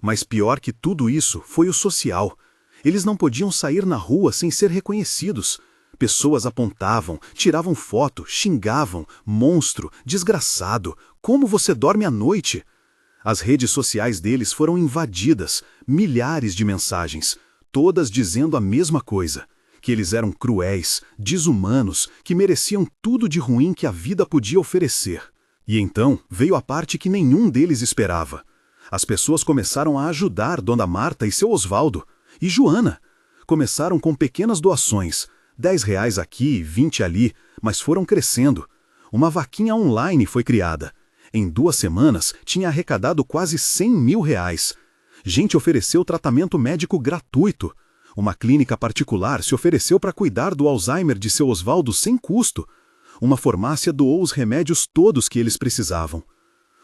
Mas pior que tudo isso foi o social. Eles não podiam sair na rua sem ser reconhecidos. Pessoas apontavam, tiravam foto, xingavam, monstro, desgraçado, como você dorme à noite? As redes sociais deles foram invadidas, milhares de mensagens, todas dizendo a mesma coisa, que eles eram cruéis, desumanos, que mereciam tudo de ruim que a vida podia oferecer. E então veio a parte que nenhum deles esperava. As pessoas começaram a ajudar Dona Marta e seu Osvaldo. E Joana. Começaram com pequenas doações, R$ 10 aqui, 20 ali, mas foram crescendo. Uma vaquinha online foi criada. Em 2 semanas, tinha arrecadado quase R$ 100.000. Gente ofereceu tratamento médico gratuito. Uma clínica particular se ofereceu para cuidar do Alzheimer de seu Osvaldo sem custo. Uma farmácia doou os remédios todos que eles precisavam.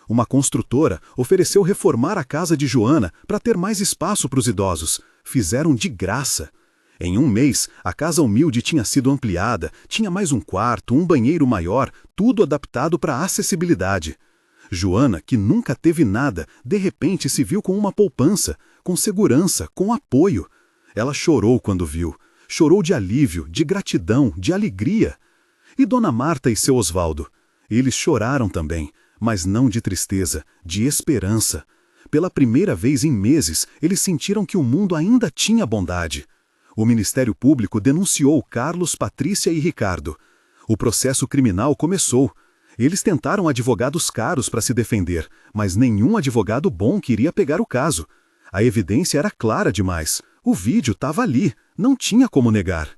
Uma construtora ofereceu reformar a casa de Joana para ter mais espaço para os idosos. Fizeram de graça. Em um mês, a casa humilde tinha sido ampliada, tinha mais um quarto, um banheiro maior, tudo adaptado para a acessibilidade. Joana, que nunca teve nada, de repente se viu com uma poupança, com segurança, com apoio. Ela chorou quando viu. Chorou de alívio, de gratidão, de alegria. E Dona Marta e seu Osvaldo? Eles choraram também, mas não de tristeza, de esperança. Pela primeira vez em meses, eles sentiram que o mundo ainda tinha bondade. O Ministério Público denunciou Carlos, Patrícia e Ricardo. O processo criminal começou. Eles tentaram advogados caros para se defender, mas nenhum advogado bom queria pegar o caso. A evidência era clara demais. O vídeo estava ali, não tinha como negar.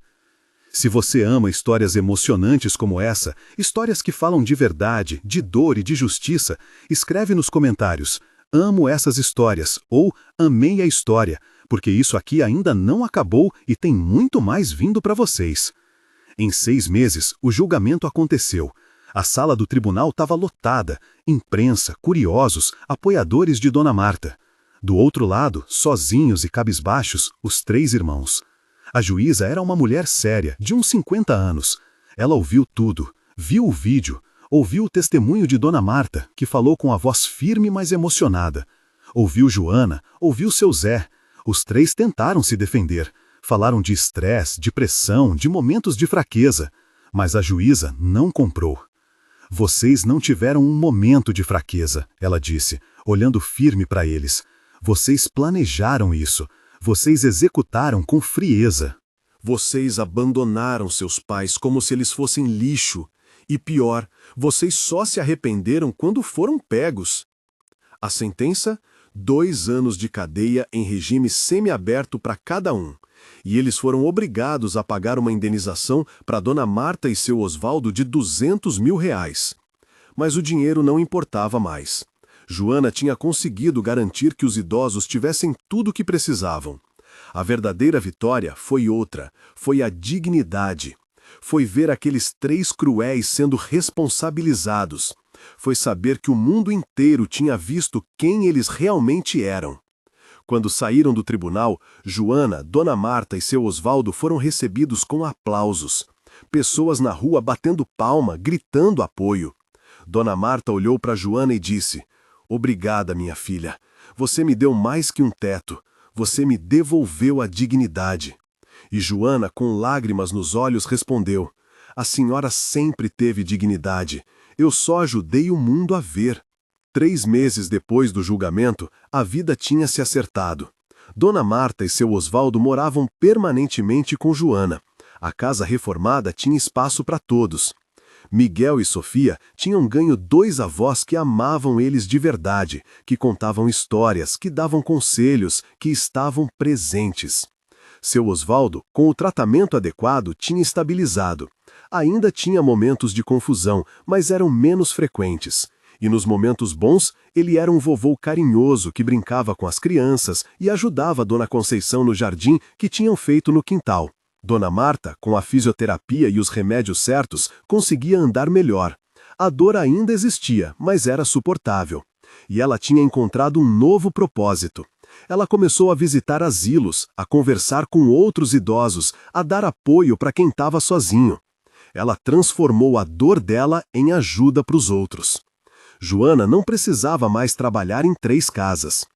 Se você ama histórias emocionantes como essa, histórias que falam de verdade, de dor e de justiça, escreve nos comentários: "Amo essas histórias" ou "Amei a história", porque isso aqui ainda não acabou e tem muito mais vindo para vocês. Em 6 meses, o julgamento aconteceu. A sala do tribunal estava lotada, imprensa, curiosos, apoiadores de Dona Marta. Do outro lado, sozinhos e cabisbaixos, os 3 irmãos. A juíza era uma mulher séria, de uns 50 anos. Ela ouviu tudo, viu o vídeo, ouviu o testemunho de Dona Marta, que falou com a voz firme mas emocionada. Ouviu Joana, ouviu seu Zé. Os 3 tentaram se defender. Falaram de estresse, de pressão, de momentos de fraqueza. Mas a juíza não comprou. "Vocês não tiveram um momento de fraqueza", ela disse, olhando firme para eles. "Vocês planejaram isso. Vocês executaram com frieza. Vocês abandonaram seus pais como se eles fossem lixo. E pior, vocês só se arrependeram quando foram pegos." A sentença? 2 anos de cadeia em regime semiaberto para cada um. E eles foram obrigados a pagar uma indenização para Dona Marta e seu Osvaldo de R$200 mil. Mas o dinheiro não importava mais. Joana tinha conseguido garantir que os idosos tivessem tudo o que precisavam. A verdadeira vitória foi outra, foi a dignidade. Foi ver aqueles 3 cruéis sendo responsabilizados. Foi saber que o mundo inteiro tinha visto quem eles realmente eram. Quando saíram do tribunal, Joana, Dona Marta e seu Osvaldo foram recebidos com aplausos. Pessoas na rua batendo palma, gritando apoio. Dona Marta olhou para Joana e disse: "Obrigada, minha filha. Você me deu mais que um teto. Você me devolveu a dignidade." E Joana, com lágrimas nos olhos, respondeu: "A senhora sempre teve dignidade. Eu só ajudei o mundo a ver." 3 meses depois do julgamento, a vida tinha se acertado. Dona Marta e seu Osvaldo moravam permanentemente com Joana. A casa reformada tinha espaço para todos. Miguel e Sofia tinham ganho 2 avós que amavam eles de verdade, que contavam histórias, que davam conselhos, que estavam presentes. Seu Osvaldo, com o tratamento adequado, tinha estabilizado. Ainda tinha momentos de confusão, mas eram menos frequentes. E nos momentos bons, ele era um vovô carinhoso que brincava com as crianças e ajudava Dona Conceição no jardim que tinham feito no quintal. Dona Marta, com a fisioterapia e os remédios certos, conseguia andar melhor. A dor ainda existia, mas era suportável. E ela tinha encontrado um novo propósito. Ela começou a visitar asilos, a conversar com outros idosos, a dar apoio para quem estava sozinho. Ela transformou a dor dela em ajuda para os outros. Joana não precisava mais trabalhar em 3 casas.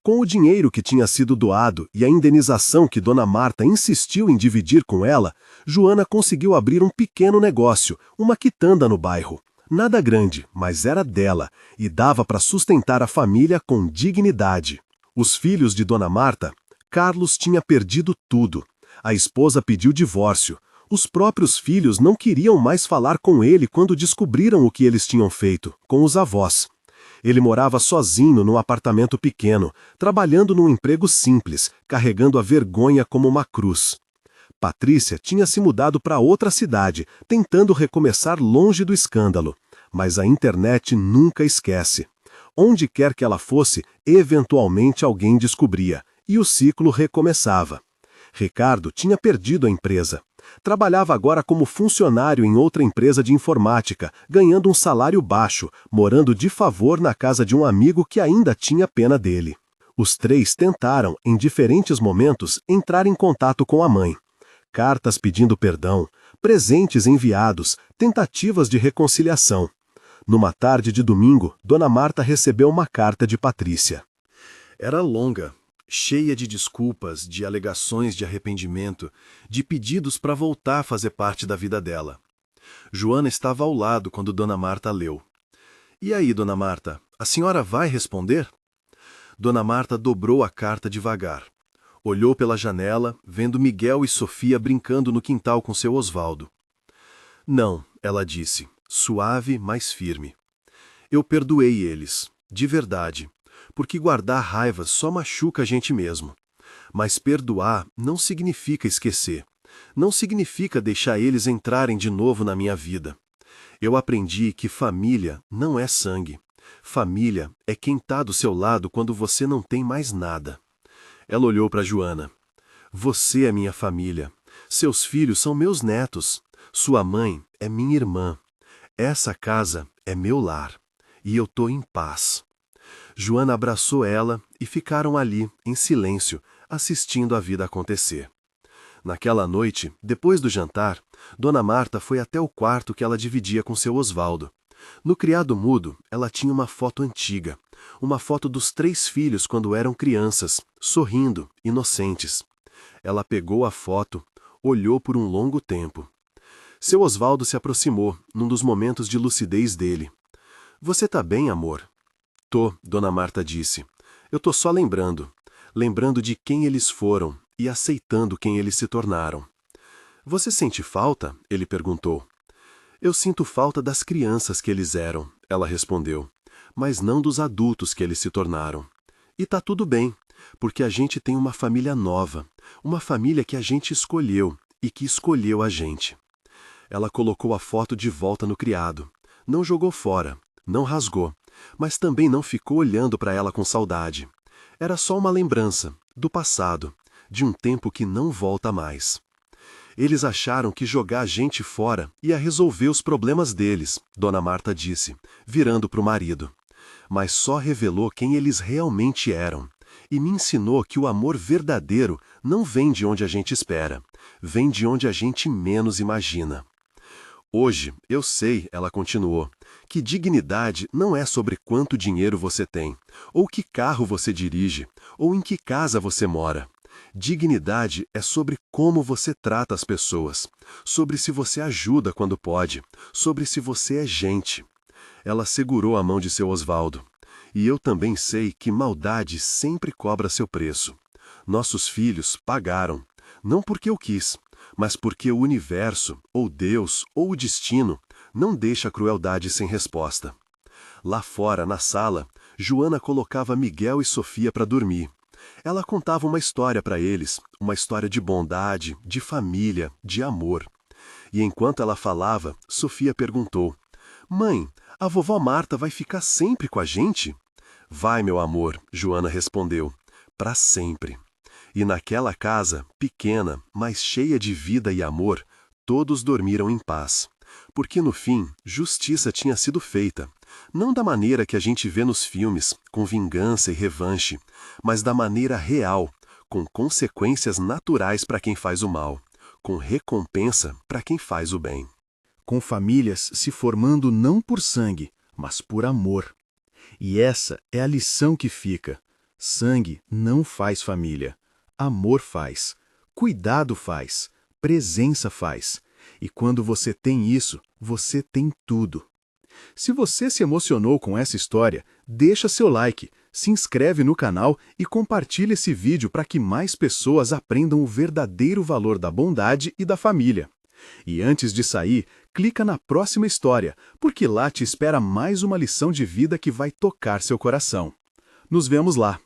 Com o dinheiro que tinha sido doado e a indenização que Dona Marta insistiu em dividir com ela, Joana conseguiu abrir um pequeno negócio, uma quitanda no bairro. Nada grande, mas era dela, e dava para sustentar a família com dignidade. Os filhos de Dona Marta, Carlos tinha perdido tudo. A esposa pediu divórcio. Os próprios filhos não queriam mais falar com ele quando descobriram o que eles tinham feito, com os avós. Ele morava sozinho num apartamento pequeno, trabalhando num emprego simples, carregando a vergonha como uma cruz. Patrícia tinha se mudado para outra cidade, tentando recomeçar longe do escândalo. Mas a internet nunca esquece. Onde quer que ela fosse, eventualmente alguém descobria, e o ciclo recomeçava. Ricardo tinha perdido a empresa. Trabalhava agora como funcionário em outra empresa de informática, ganhando um salário baixo, morando de favor na casa de um amigo que ainda tinha pena dele. Os 3 tentaram, em diferentes momentos, entrar em contato com a mãe. Cartas pedindo perdão, presentes enviados, tentativas de reconciliação. Numa tarde de domingo, Dona Marta recebeu uma carta de Patrícia. Era longa, cheia de desculpas, de alegações de arrependimento, de pedidos para voltar a fazer parte da vida dela. Joana estava ao lado quando Dona Marta leu. "E aí, Dona Marta, a senhora vai responder?" Dona Marta dobrou a carta devagar. Olhou pela janela, vendo Miguel e Sofia brincando no quintal com seu Osvaldo. Não, ela disse, suave, mas firme. Eu perdoei eles, de verdade, porque guardar raiva só machuca a gente mesmo. Mas perdoar não significa esquecer. Não significa deixar eles entrarem de novo na minha vida. Eu aprendi que família não é sangue. Família é quem está do seu lado quando você não tem mais nada. Ela olhou para Joana. Você é minha família. Seus filhos são meus netos. Sua mãe é minha irmã. Essa casa é meu lar. E eu tô em paz. Joana abraçou ela e ficaram ali, em silêncio, assistindo a vida acontecer. Naquela noite, depois do jantar, Dona Marta foi até o quarto que ela dividia com seu Osvaldo. No criado mudo, ela tinha uma foto antiga, uma foto dos 3 filhos quando eram crianças, sorrindo, inocentes. Ela pegou a foto, olhou por um longo tempo. Seu Osvaldo se aproximou, num dos momentos de lucidez dele. Você tá bem, amor? Tô, Dona Marta disse. Eu tô só lembrando de quem eles foram e aceitando quem eles se tornaram. Você sente falta? Ele perguntou. Eu sinto falta das crianças que eles eram, ela respondeu, mas não dos adultos que eles se tornaram. E tá tudo bem, porque a gente tem uma família nova, uma família que a gente escolheu e que escolheu a gente. Ela colocou a foto de volta no criado. Não jogou fora, não rasgou, mas também não ficou olhando para ela com saudade. Era só uma lembrança, do passado, de um tempo que não volta mais. Eles acharam que jogar a gente fora ia resolver os problemas deles, Dona Marta disse, virando para o marido. Mas só revelou quem eles realmente eram. E me ensinou que o amor verdadeiro não vem de onde a gente espera, vem de onde a gente menos imagina. Hoje, eu sei, ela continuou, que dignidade não é sobre quanto dinheiro você tem, ou que carro você dirige, ou em que casa você mora. Dignidade é sobre como você trata as pessoas, sobre se você ajuda quando pode, sobre se você é gente. Ela segurou a mão de seu Osvaldo. E eu também sei que maldade sempre cobra seu preço. Nossos filhos pagaram, não porque eu quis, mas porque o universo, ou Deus, ou o destino, não deixa a crueldade sem resposta. Lá fora, na sala, Joana colocava Miguel e Sofia para dormir. Ela contava uma história para eles, uma história de bondade, de família, de amor. E enquanto ela falava, Sofia perguntou, Mãe, a vovó Marta vai ficar sempre com a gente? Vai, meu amor, Joana respondeu, para sempre. E naquela casa, pequena, mas cheia de vida e amor, todos dormiram em paz. Porque no fim, justiça tinha sido feita. Não da maneira que a gente vê nos filmes, com vingança e revanche, mas da maneira real, com consequências naturais para quem faz o mal, com recompensa para quem faz o bem. Com famílias se formando não por sangue, mas por amor. E essa é a lição que fica. Sangue não faz família. Amor faz. Cuidado faz. Presença faz. E quando você tem isso, você tem tudo. Se você se emocionou com essa história, deixa seu like, se inscreve no canal e compartilha esse vídeo para que mais pessoas aprendam o verdadeiro valor da bondade e da família. E antes de sair, clica na próxima história, porque lá te espera mais uma lição de vida que vai tocar seu coração. Nos vemos lá!